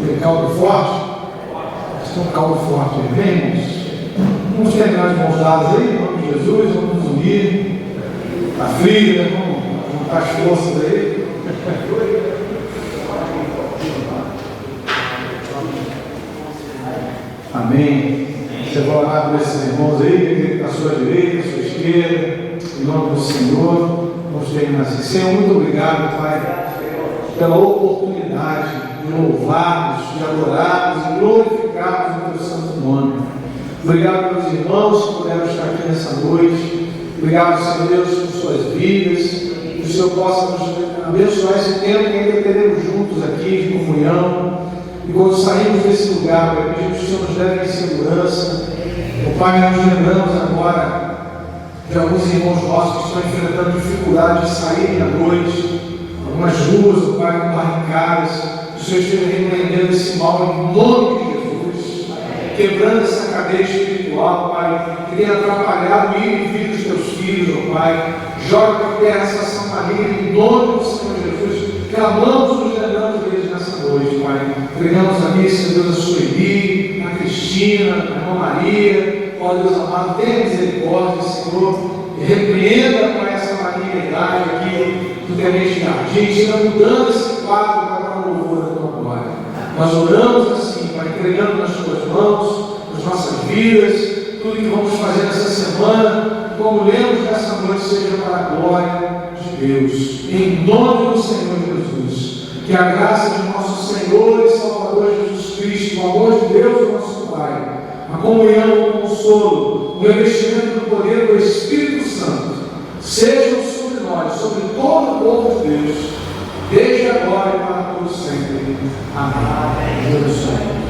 Tem caldo forte? Tem um caldo forte aí, vem, irmãos? Vamos terminar de mãos dadas aí, em nome de Jesus, vamos nos unir. Está frio, né? Vamos juntar as forças aí. Amém. Você vai orar por esses irmãos aí, à sua direita, à sua esquerda, em nome do Senhor. Vamos terminar assim. Senhor, muito obrigado, Pai, pela oportunidade de louvarmos, de adorarmos e glorificarmos o teu santo nome. Obrigado pelos irmãos que puderam estar aqui nessa noite. Obrigado, Senhor Deus, por suas vidas. Que o Senhor possa nos abençoar esse tempo que ainda teremos juntos aqui de comunhão. E quando saímos desse lugar, Pai, pedimos que o Senhor nos leve em segurança. Pai, nós lembramos agora de alguns irmãos nossos que estão enfrentando dificuldade de saírem à noite, algumas ruas, Pai, com barricadas. O Senhor esteja repreendendo esse mal em nome de Jesus, quebrando essa cadeia espiritual, Pai, que tem atrapalhado o ir e vir dos teus filhos, ó Pai. Joga por terra essa ação maligna em nome do Senhor Jesus. Clamamos, nos lembramos deles nessa noite, Pai. Entregamos aqui, Senhor Deus, a Sueli, a Cristina, a irmã Maria. Ó Deus amado, tenha misericórdia, Senhor, e repreenda, Pai, essa malignidade aqui do tenente Jardim, está mudando esse quadro para o louvor da tua glória. Nós oramos assim, Pai, entregando nas tuas mãos, as nossas vidas, tudo que vamos fazer nessa semana, como lemos nessa noite, seja para a glória de Deus. Em nome do Senhor Jesus, que a graça de nosso Senhor e Salvador Jesus Cristo, o amor de Deus, nosso Pai, a comunhão, o consolo, o revestimento do poder do Espírito Santo, sejam sobre nós, sobre todo o povo de Deus, desde agora e para todos sempre. Amém. Deus abençoe.